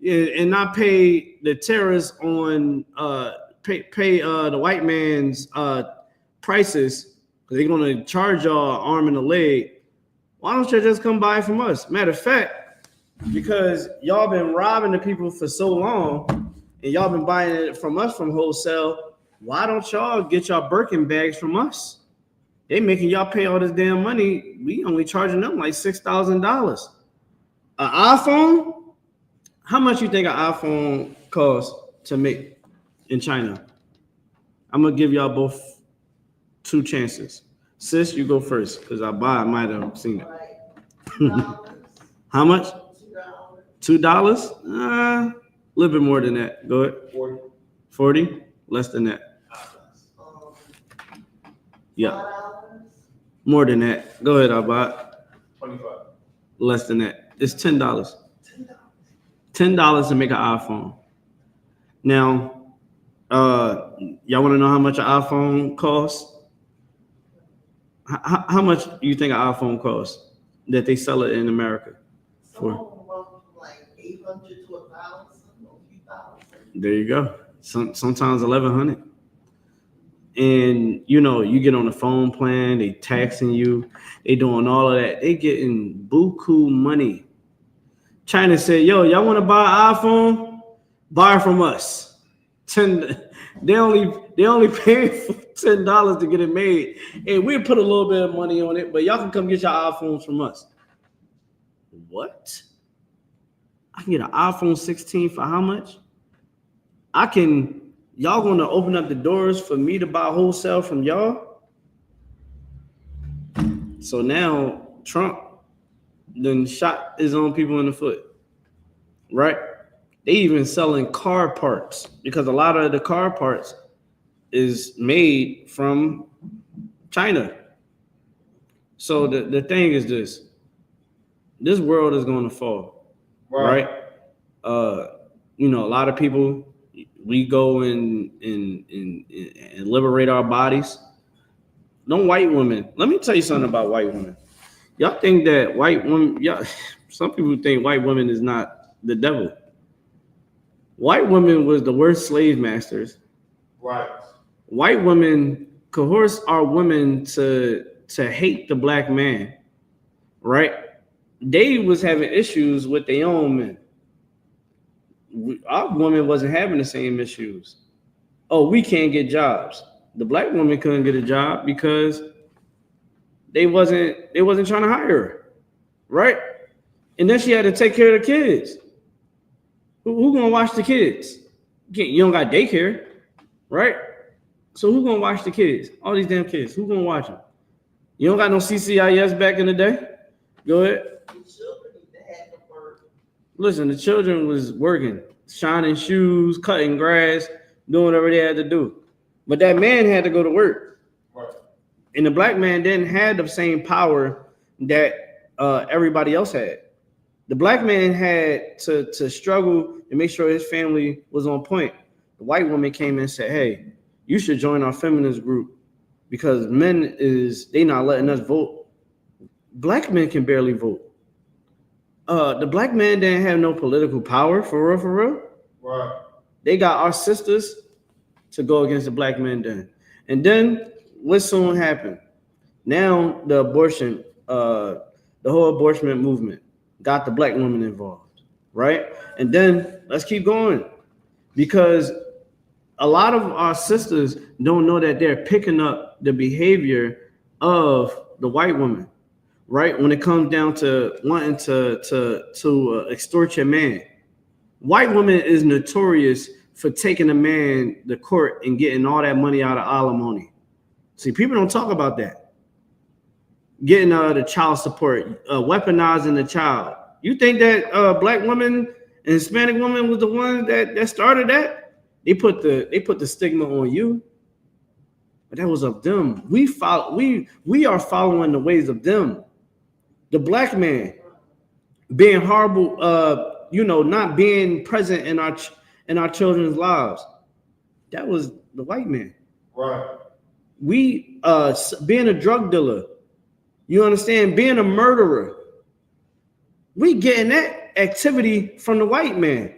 and not pay the tariffs on pay the white man's prices, because they're going to charge y'all arm and a leg, why don't you just come buy from us? Matter of fact, because y'all been robbing the people for so long and y'all been buying it from us from wholesale, why don't y'all get y'all Birkin bags from us? They making y'all pay all this damn money. We only charging them like $6,000. An iPhone? How much you think an iPhone costs to make in China? I'm gonna give y'all both 2 chances. Sis, you go first, because I might have seen it. How much? $2? A little bit more than that. Go ahead. 40? Less than that. Yeah. More than that. Go ahead, Abad. 25. Less than that. It's $10. $10 to make an iPhone. Now, y'all want to know how much an iPhone costs? How much do you think an iPhone costs that they sell it in America for? Like 800 to 1,000 or 2,000. There you go. Sometimes 1,100. And you know, you get on the phone plan, they taxing you, they doing all of that. They getting buku money. China said, yo, y'all want to buy an iPhone? Buy it from us. They only pay for $10 to get it made. And we put a little bit of money on it, but y'all can come get your iPhones from us. What? I can get an iPhone 16 for how much? Y'all gonna open up the doors for me to buy wholesale from y'all? So now Trump then shot his own people in the foot, right? They even selling car parts because a lot of the car parts is made from China. So the thing is this world is going to fall, right? You know, a lot of people, we go and liberate our bodies. No white women. Let me tell you something about white women. Y'all think that white women, some people think white women is not the devil. White women was the worst slave masters. Right. White women coerce our women to hate the black man, right? They was having issues with their own men. Our woman wasn't having the same issues. Oh, we can't get jobs. The black woman couldn't get a job because they wasn't trying to hire her, right? And then she had to take care of the kids. Who gonna watch the kids? You don't got daycare, right? So who gonna watch the kids? All these damn kids. Who gonna watch them? You don't got no CCIS back in the day? Go ahead. Listen, the children was working, shining shoes, cutting grass, doing whatever they had to do. But that man had to go to work. Right. And the black man didn't have the same power that everybody else had. The black man had to struggle and make sure his family was on point. The white woman came in and said, hey, you should join our feminist group because they not letting us vote. Black men can barely vote. The black man didn't have no political power, for real. Right. They got our sisters to go against the black men then. And then what soon happened? Now the whole abortion movement got the black woman involved, right? And then let's keep going because a lot of our sisters don't know that they're picking up the behavior of the white woman, right? When it comes down to wanting to extort your man. White woman is notorious for taking a man to court and getting all that money out of alimony. See, people don't talk about that. Getting the child support, weaponizing the child. You think that black woman and Hispanic woman was the one that started that? They put the stigma on you, but that was of them. We are following the ways of them. The black man being horrible, not being present in our children's lives. That was the white man. Right. We being a drug dealer. You understand? Being a murderer. We getting that activity from the white man.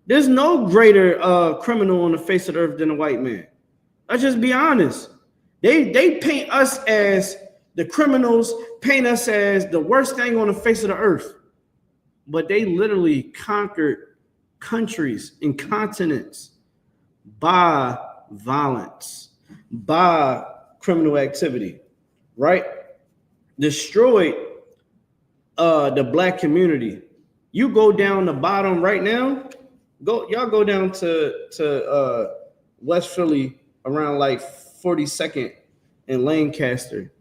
There's no greater criminal on the face of the earth than a white man. Let's just be honest. They paint us as the criminals, paint us as the worst thing on the face of the earth. But they literally conquered countries and continents by violence, by criminal activity, right? Destroyed the black community. You go down the bottom right now, y'all go down to West Philly around like 42nd and Lancaster.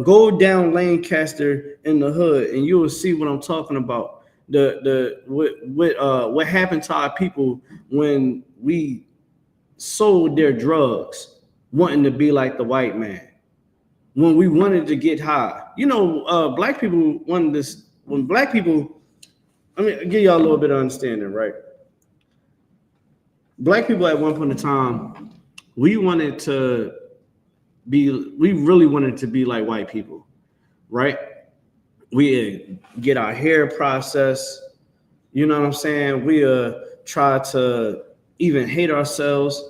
Go down Lancaster in the hood and you will see what I'm talking about. What happened to our people when we sold their drugs, wanting to be like the white man. When we wanted to get high, black people wanted this. When black people, I mean, give y'all a little bit of understanding, right? Black people at one point in time, we really wanted to be like white people, right? We get our hair processed, you know what I'm saying? We try to even hate ourselves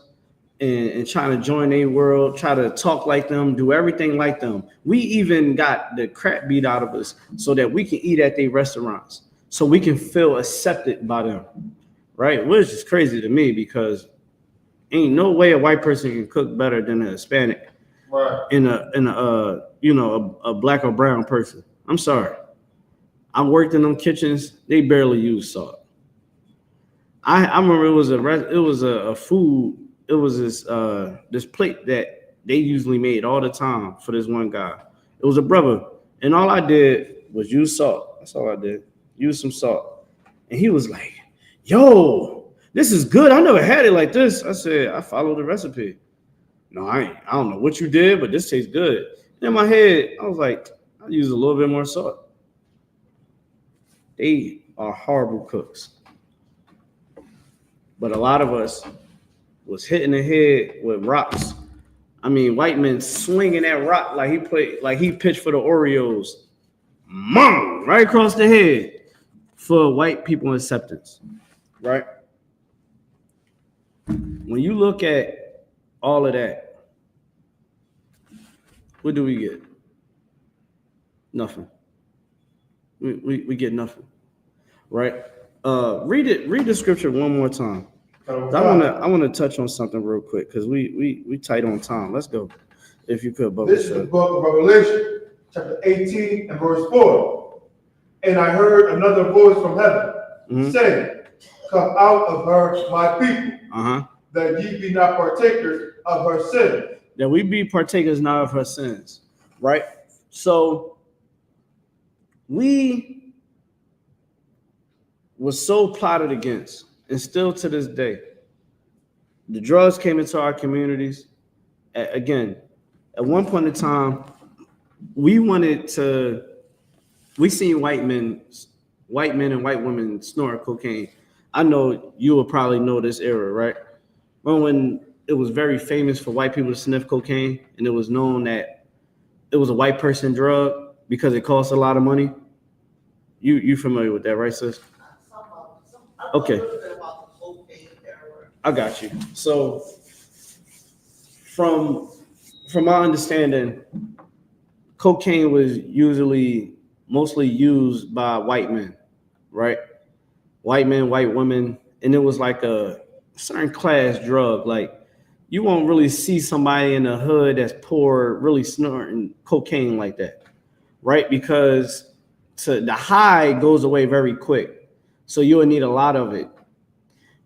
and trying to join their world, try to talk like them, do everything like them. We even got the crap beat out of us so that we can eat at their restaurants, so we can feel accepted by them, right? Which is crazy to me because ain't no way a white person can cook better than a Hispanic, right? In a black or brown person. I'm sorry. I worked in them kitchens. They barely use salt. I remember it was a food. It was this plate that they usually made all the time for this one guy. It was a brother, and all I did was use salt. That's all I did. Use some salt. And he was like, yo, this is good. I never had it like this. I said, I followed the recipe. No, I don't know what you did, but this tastes good. In my head, I was like, I'll use a little bit more salt. They are horrible cooks. But a lot of us was hitting the head with rocks. I mean, white men swinging that rock like he pitched for the Orioles. Mom, right across the head for white people acceptance, right? When you look at all of that, what do we get? Nothing. We get nothing, right? Read the scripture one more time. I want to touch on something real quick because we tight on time. Let's go, if you could. This is the book of Revelation, chapter 18 and verse 4. And I heard another voice from heaven saying, "Come out of her, my people, that ye be not partakers of her sins." That we be partakers not of her sins, right? So we was so plotted against. And still to this day, the drugs came into our communities. Again, At one point in time, we seen white men and white women snorting cocaine. I know you will probably know this era, right? Well, when it was very famous for white people to sniff cocaine, and it was known that it was a white person drug because it costs a lot of money. You familiar with that, right, sis? Okay. I got you. So from my understanding, cocaine was mostly used by white men, right? White men, white women, and it was like a certain class drug. Like you won't really see somebody in the hood that's poor really snorting cocaine like that, right? Because the high goes away very quick. So you'll need a lot of it.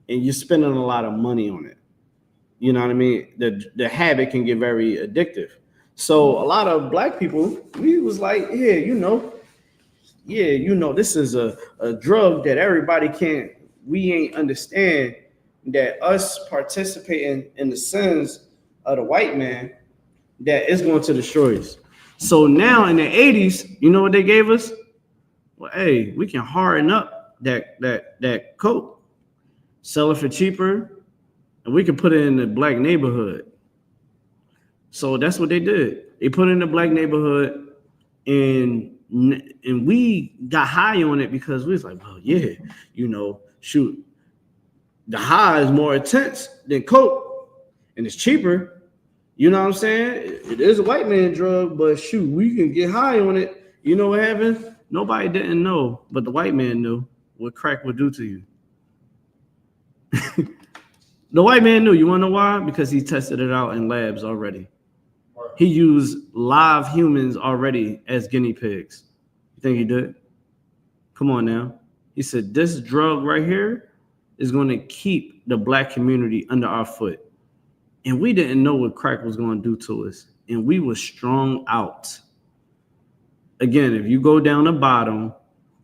And you're spending a lot of money on it. You know what I mean? The habit can get very addictive. So a lot of black people, we was like, this is a drug that everybody we ain't understand that us participating in the sins of the white man, that is going to destroy us. So now in the 80s, you know what they gave us? Well, hey, we can harden up that coke, sell it for cheaper, and we can put it in the black neighborhood. So that's what they did. They put it in the black neighborhood, and we got high on it because we was like, well, yeah, shoot, the high is more intense than coke, and it's cheaper. You know what I'm saying? It is a white man drug, but shoot, we can get high on it. You know what happened? Nobody didn't know, but the white man knew what crack would do to you. The white man knew. You want to know why? Because he tested it out in labs already. He used live humans already as guinea pigs. You think he did? Come on now. He said, this drug right here is going to keep the black community under our foot. And we didn't know what crack was going to do to us. And we were strung out. Again, if you go down the bottom,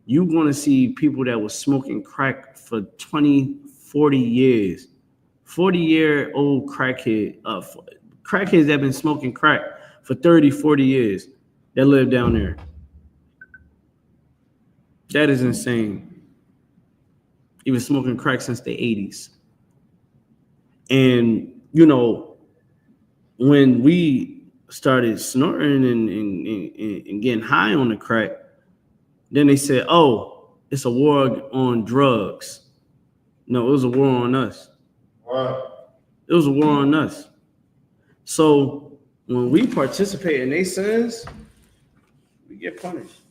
you're going to see people that were smoking crack for 20, 40 years. 40-year-old crackhead, crackheads that have been smoking crack for 30, 40 years that live down there. That is insane. He was smoking crack since the 80s. And, when we started snorting and getting high on the crack, then they said, oh, it's a war on drugs. No, it was a war on us. Wow. It was a war on us. So when we participate in their sins, we get punished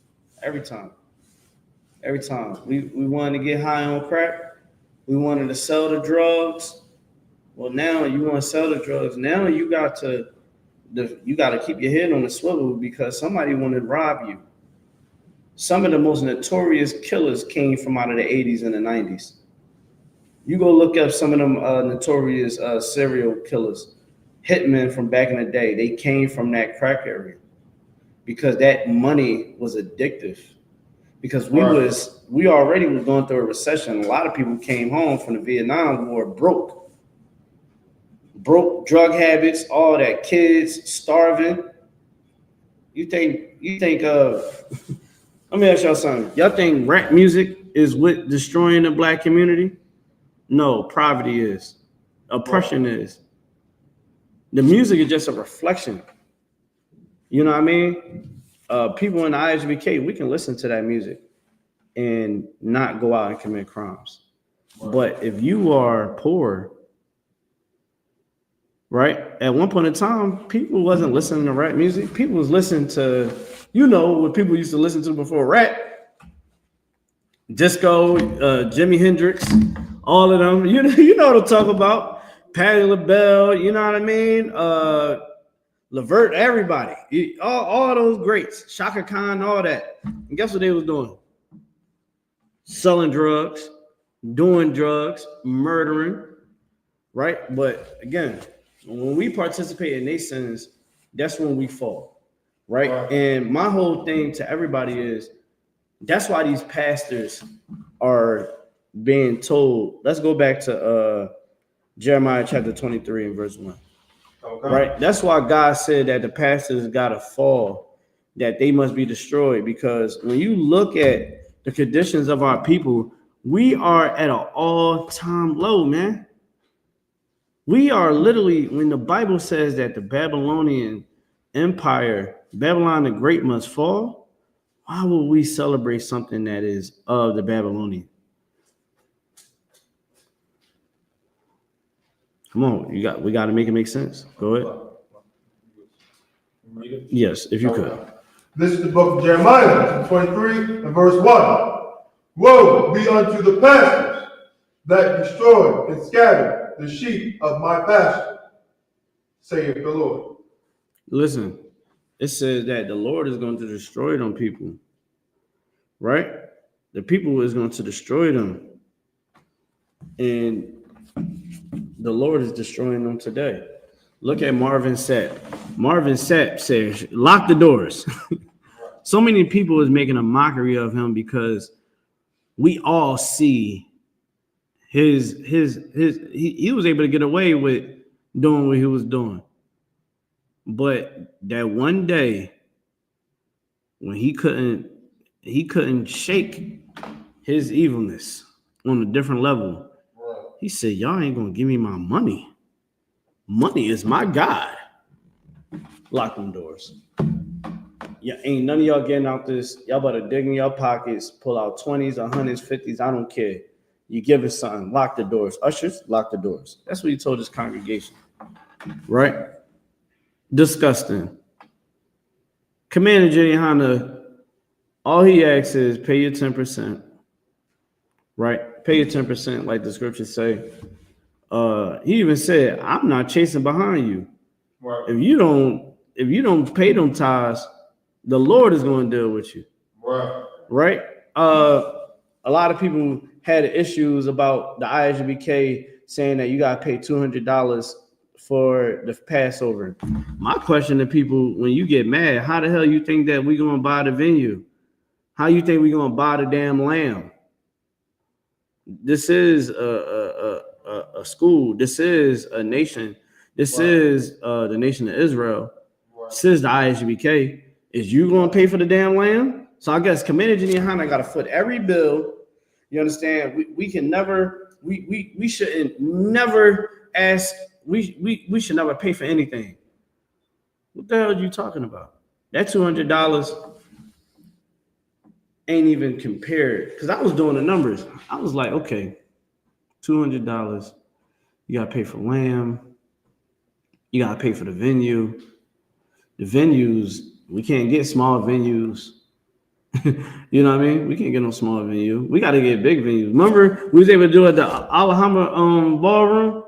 every time. Every time. We wanted to get high on crack. We wanted to sell the drugs. Well, now you want to sell the drugs. Now you got to keep your head on the swivel because somebody wanted to rob you. Some of the most notorious killers came from out of the 80s and the 90s. You go look up some of them notorious serial killers, hitmen from back in the day. They came from that crack area because that money was addictive. Because we already was going through a recession. A lot of people came home from the Vietnam War broke drug habits, all that, kids starving. You think let me ask y'all something. Y'all think rap music is what destroying the black community? No, poverty is. Oppression is. The music is just a reflection. You know what I mean? People in the I.S.U.P.K, we can listen to that music and not go out and commit crimes. But if you are poor, right? At one point in time, people wasn't listening to rap music. People was listening to, what people used to listen to before rap. Disco, Jimi Hendrix, all of them. You know what I'm talking about. Patti LaBelle, you know what I mean? Levert, everybody. All those greats. Shaka Khan, all that. And guess what they was doing? Selling drugs, doing drugs, murdering, right? But again, when we participate in these sins, that's when we fall, right? And my whole thing to everybody is, that's why these pastors are being told. Let's go back to Jeremiah chapter 23 and verse 1. Okay. Right? That's why God said that the pastors got to fall, that they must be destroyed. Because when you look at the conditions of our people, we are at an all-time low, man. We are literally, when the Bible says that the Babylonian Empire, Babylon the Great must fall, why would we celebrate something that is of the Babylonian? Come on, we got to make it make sense. Go ahead. Yes, if you could. This is the book of Jeremiah, 23 and verse 1. Woe be unto the pastors that destroy and scatter the sheep of my pasture, saith the Lord. Listen, it says that the Lord is going to destroy them people, right? The people is going to destroy them. And the Lord is destroying them today. Look at Marvin Sapp. Marvin Sapp says, lock the doors. So many people is making a mockery of him because we all see he was able to get away with doing what he was doing. But that one day when he couldn't shake his evilness on a different level, he said, y'all ain't gonna give me my money. Money is my God. Lock them doors. Yeah, ain't none of y'all getting out this. Y'all better dig in your pockets, pull out 20s, 100s, 50s. I don't care. You give it something. Lock the doors. Ushers, lock the doors. That's what he told his congregation. Right? Disgusting. Commander YAHANNA, all he asks is pay your 10%. Right? Pay your 10%, like the scriptures say. He even said, I'm not chasing behind you. Right. If you don't pay them tithes, the Lord is going to deal with you. Right? A lot of people had issues about the I.S.U.P.K saying that you got to pay $200 for the Passover. My question to people, when you get mad, how the hell you think that we're going to buy the venue? How you think we're going to buy the damn lamb? This is a school. This is a nation. This is the nation of Israel. This is the I.S.U.P.K. Is you going to pay for the damn lamb? So I guess Commander YAHANNA got to foot every bill. You understand? We can never, we shouldn't never ask, we should never pay for anything. What the hell are you talking about? That $200 ain't even compared. Because I was doing the numbers. I was like, okay, $200. You got to pay for lamb. You got to pay for the venue. The venues, we can't get small venues. You know what I mean? We can't get no small venue. We got to get big venues. Remember, we was able to do it at the Allaham ballroom.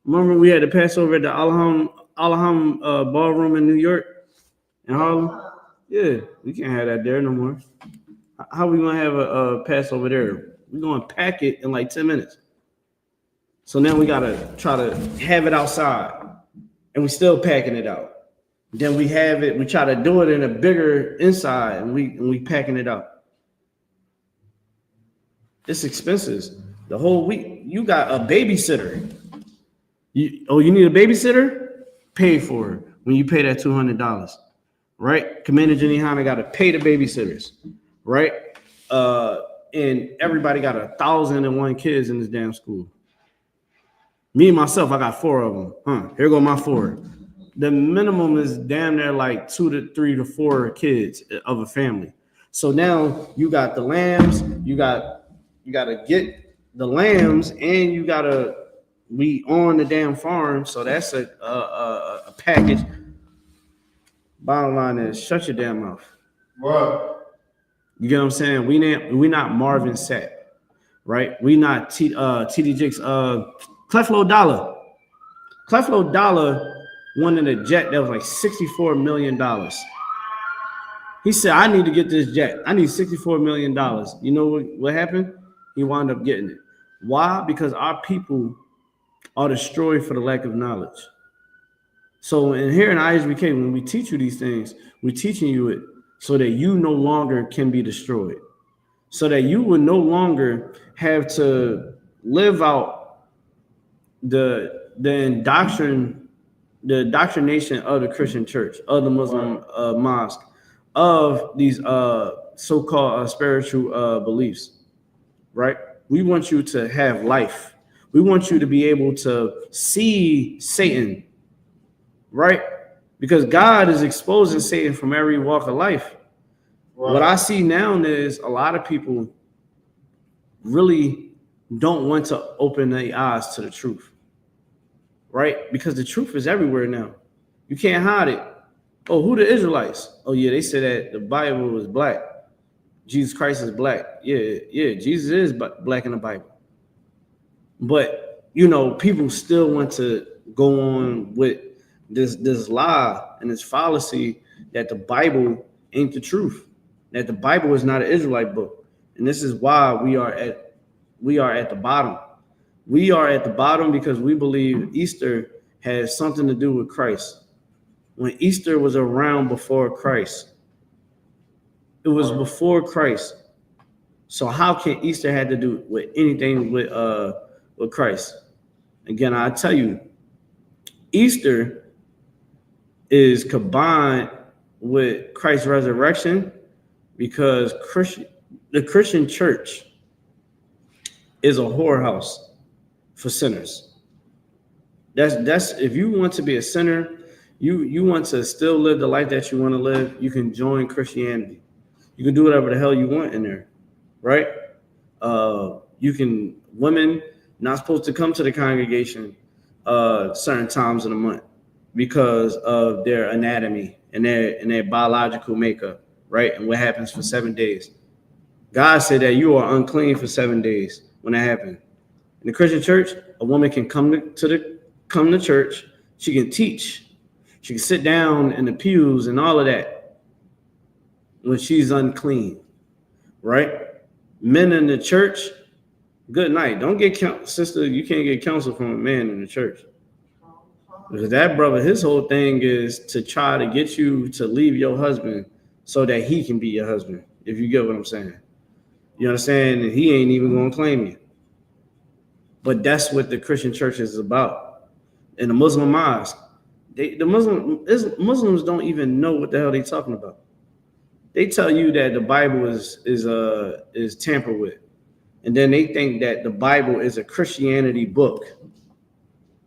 Remember, we had to pass over at the Allaham ballroom in New York, in Harlem. Yeah, we can't have that there no more. How we gonna have a Passover there? We're gonna pack it in like 10 minutes. So now we gotta try to have it outside, and we still packing it out. Then we have it. We try to do it in a bigger inside, and we packing it out. It's expensive. The whole week you got a babysitter. You need a babysitter? Pay for it when you pay that $200, right? Commander YAHANNA got to pay the babysitters, right? And everybody got 1,001 kids in this damn school. Me and myself, I got 4 of them. Here go my 4. The minimum is damn near like 2 to 3 to 4 kids of a family. So now you got the lambs, you got to get the lambs, and you got to be on the damn farm. So that's a package. Bottom line is, shut your damn mouth. Right. You get what I'm saying? We not Marvin Sapp, right? We not TD Jakes. Creflo Dollar. Creflo Dollar wanted a jet that was like $64 million. He said, I need to get this jet. I need $64 million. You know what happened? He wound up getting it. Why? Because our people are destroyed for the lack of knowledge. So in here in I.S.U.P.K, when we teach you these things, we're teaching you it so that you no longer can be destroyed. So that you will no longer have to live out the indoctrination the indoctrination of the Christian church, of the Muslim mosque, of these so-called spiritual beliefs, right? We want you to have life. We want you to be able to see Satan, right? Because God is exposing Satan from every walk of life. Right. What I see now is a lot of people really don't want to open their eyes to the truth, right? Because the truth is everywhere now. You can't hide it. Oh, who the Israelites? Oh, yeah, they say that the Bible is black. Jesus Christ is black. Yeah, Jesus is black in the Bible. But, you know, people still want to go on with this lie and this fallacy that the Bible ain't the truth, that the Bible is not an Israelite book. And this is why we are at the bottom. We are at the bottom because we believe Easter has something to do with Christ. When Easter was around before Christ, it was before Christ. So how can Easter have to do with anything with Christ? Again, I tell you, Easter is combined with Christ's resurrection because the Christian church is a whorehouse for sinners. That's if you want to be a sinner, you want to still live the life that you want to live, you can join Christianity. You can do whatever the hell you want in there, right? Women not supposed to come to the congregation certain times in the month because of their anatomy and their biological makeup, right? And what happens for 7 days. God said that you are unclean for 7 days when that happened. In the Christian church, a woman can come to church. She can teach. She can sit down in the pews and all of that when she's unclean, right? Men in the church, good night. Don't get sister. You can't get counsel from a man in the church because that brother, his whole thing is to try to get you to leave your husband so that he can be your husband. If you get what I'm saying, you understand? And he ain't even gonna claim you. But that's what the Christian church is about. In the Muslim mosque, Muslims don't even know what the hell they talking about. They tell you that the Bible is tampered with, and then they think that the Bible is a Christianity book.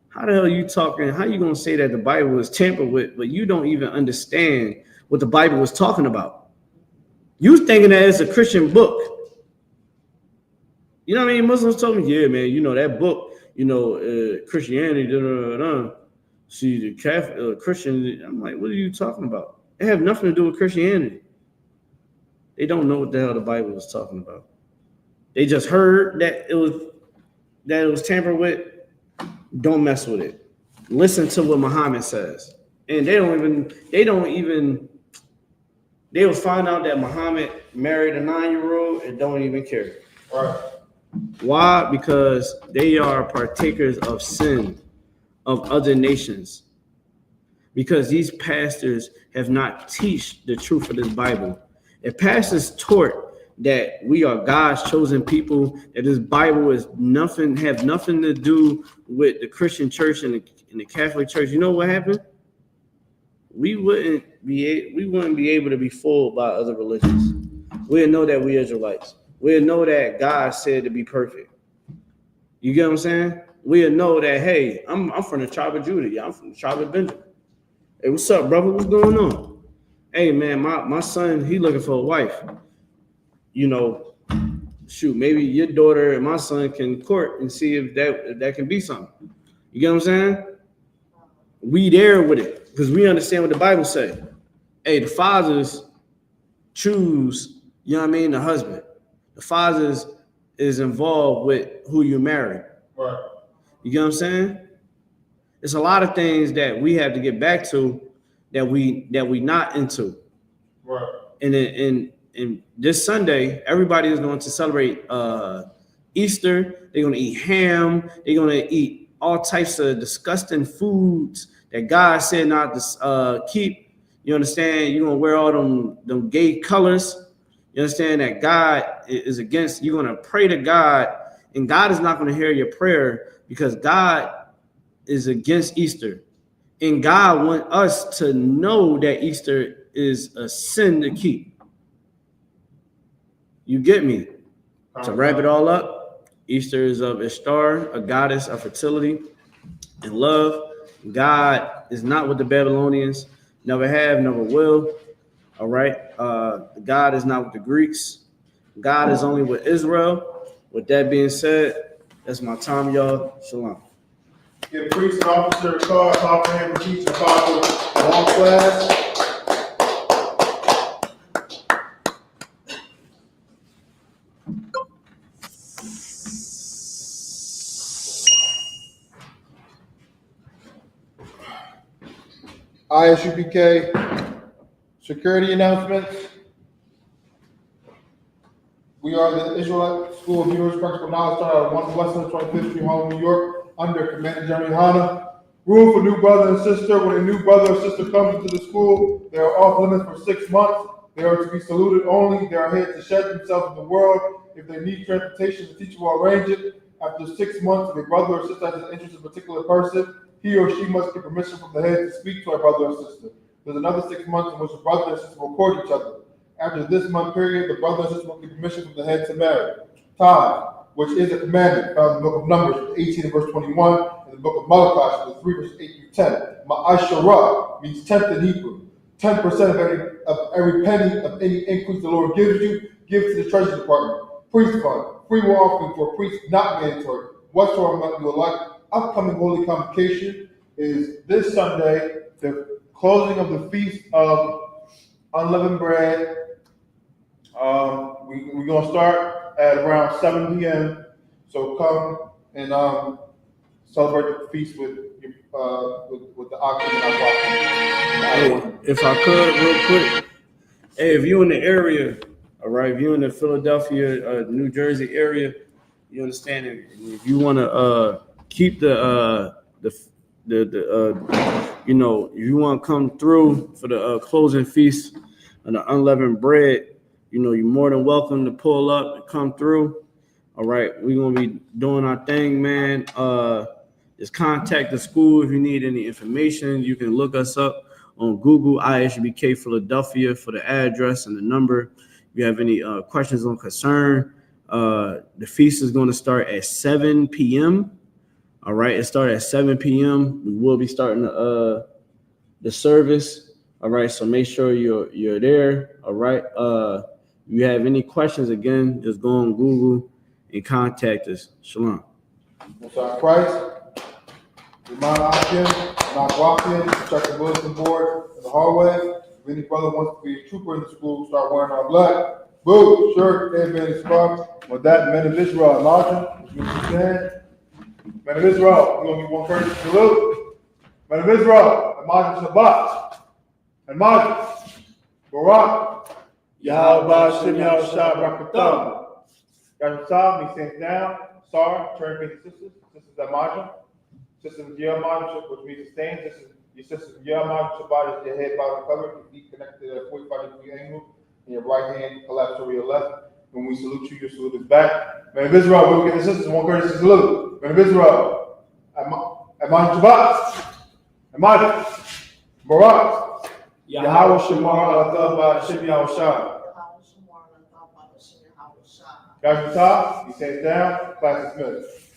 How the hell are you talking? How you gonna say that the Bible is tampered with, but you don't even understand what the Bible was talking about? You thinking that it's a Christian book. You know what I mean? Muslims told me, yeah, man, you know, that book, you know, Christianity, see the Catholic Christian. I'm like, what are you talking about? It have nothing to do with Christianity. They don't know what the hell the Bible was talking about. They just heard that it was tampered with. Don't mess with it. Listen to what Muhammad says. And they will find out that Muhammad married a 9-year-old and don't even care. All right. Why? Because they are partakers of sin of other nations. Because these pastors have not taught the truth of this Bible. If pastors taught that we are God's chosen people, that this Bible is have nothing to do with the Christian church and the Catholic church, you know what happened? We wouldn't be able to be fooled by other religions. We'd know that we Israelites. We'll know that God said to be perfect. You get what I'm saying? We'll know that, hey, I'm from the tribe of Judah. Yeah, I'm from the tribe of Benjamin. Hey, what's up, brother? What's going on? Hey, man, my son, he looking for a wife. You know, shoot, maybe your daughter and my son can court and see if that can be something. You get what I'm saying? We there with it because we understand what the Bible say. Hey, the fathers choose, you know what I mean, the husband. The fathers is involved with who you marry. Right. You get what I'm saying? It's a lot of things that we have to get back to that we not into. Right. And this Sunday, everybody is going to celebrate Easter. They're going to eat ham. They're going to eat all types of disgusting foods that God said not to keep. You understand? You're going to wear all them gay colors. You understand that God is against. You're going to pray to God, and God is not going to hear your prayer because God is against Easter. And God wants us to know that Easter is a sin to keep. You get me? To wrap it all up, Easter is of Ishtar, a goddess of fertility and love. God is not with the Babylonians, never have, never will. All right. God is not with the Greeks. God is only with Israel. With that being said, that's my time, y'all. Shalom. Give priest and officer a card, comprehend and teach apostle, long class. I.S.U.P.K. security announcements. We are the Israelite School of Universal Practical Knowledge, started at 1 West 25th Street, Harlem, New York, under Commander General YAHANNA. Rule for new brother and sister: when a new brother or sister comes into the school, they are off limits for 6 months. They are to be saluted only. They are here to shed themselves in the world. If they need transportation, the teacher will arrange it. After 6 months, if a brother or sister has an interest in a particular person, he or she must get permission from the head to speak to a brother or sister. There's another 6 months in which the brother and sister will court each other. After this month period, the brother and sister will get permission from the head to marry. Time, which is a commandment found in the book of Numbers, 18 and verse 21, and the book of Malachi, 3 verses 8 through 10. Ma'asharah means tenth in Hebrew. 10% of every penny of any increase the Lord gives you, give to the Treasury Department. Priest fund, free will offering for a priest, not mandatory. Whatsoever amount you would like. Upcoming holy convocation is this Sunday, the closing of the feast of unleavened bread. We're gonna start at around 7 p.m. So come and celebrate the feast with the oxen and our. If I could, real quick, hey, if you're in the area, all right, if you're in the Philadelphia, New Jersey area, you understand it. If you want to keep the you know, if you want to come through for the closing feast and the unleavened bread, you know, you're more than welcome to pull up and come through. All right, we're gonna be doing our thing, man. Just contact the school if you need any information. You can look us up on Google, I.S.U.P.K. Philadelphia, for the address and the number. If you have any questions or concern, the feast is going to start at 7 p.m. All right, it started at 7 p.m. We will be starting the service. All right, so make sure you're there. All right. If you have any questions, again, just go on Google and contact us. Shalom. Most Christ, Remind Akim, Knock Wapian, check the bulletin board in the hallway. If any brother wants to be a trooper in the school, start wearing our black. Boot, shirt, headband, scarf. With that, men of Israel, Elijah, which means you stand. Men of Israel, we're going to be one courteous salute. Men of Israel, Elijah Shabbat. Elijah, Barak, Yahawah, Shem Yahushua, Brakatham. Yahusha, he stands down. Sar, turn face the sisters. Sisters Amajah. Sisters Yahawah, which means sustain. Your sisters Yahawah, Shabbat is your head, body covered. Your feet connected to a 45-degree angle. And your right hand collapsed over your left. When we salute you, your salute is back. Men of Israel, we will give the sisters one courtesy salute. Men of Israel, Amajah Shabbat. Amajah, Barak, Yahweh Shemar, Allah, Shem Yahushua. Guys, the top, he stands down, class is dismissed.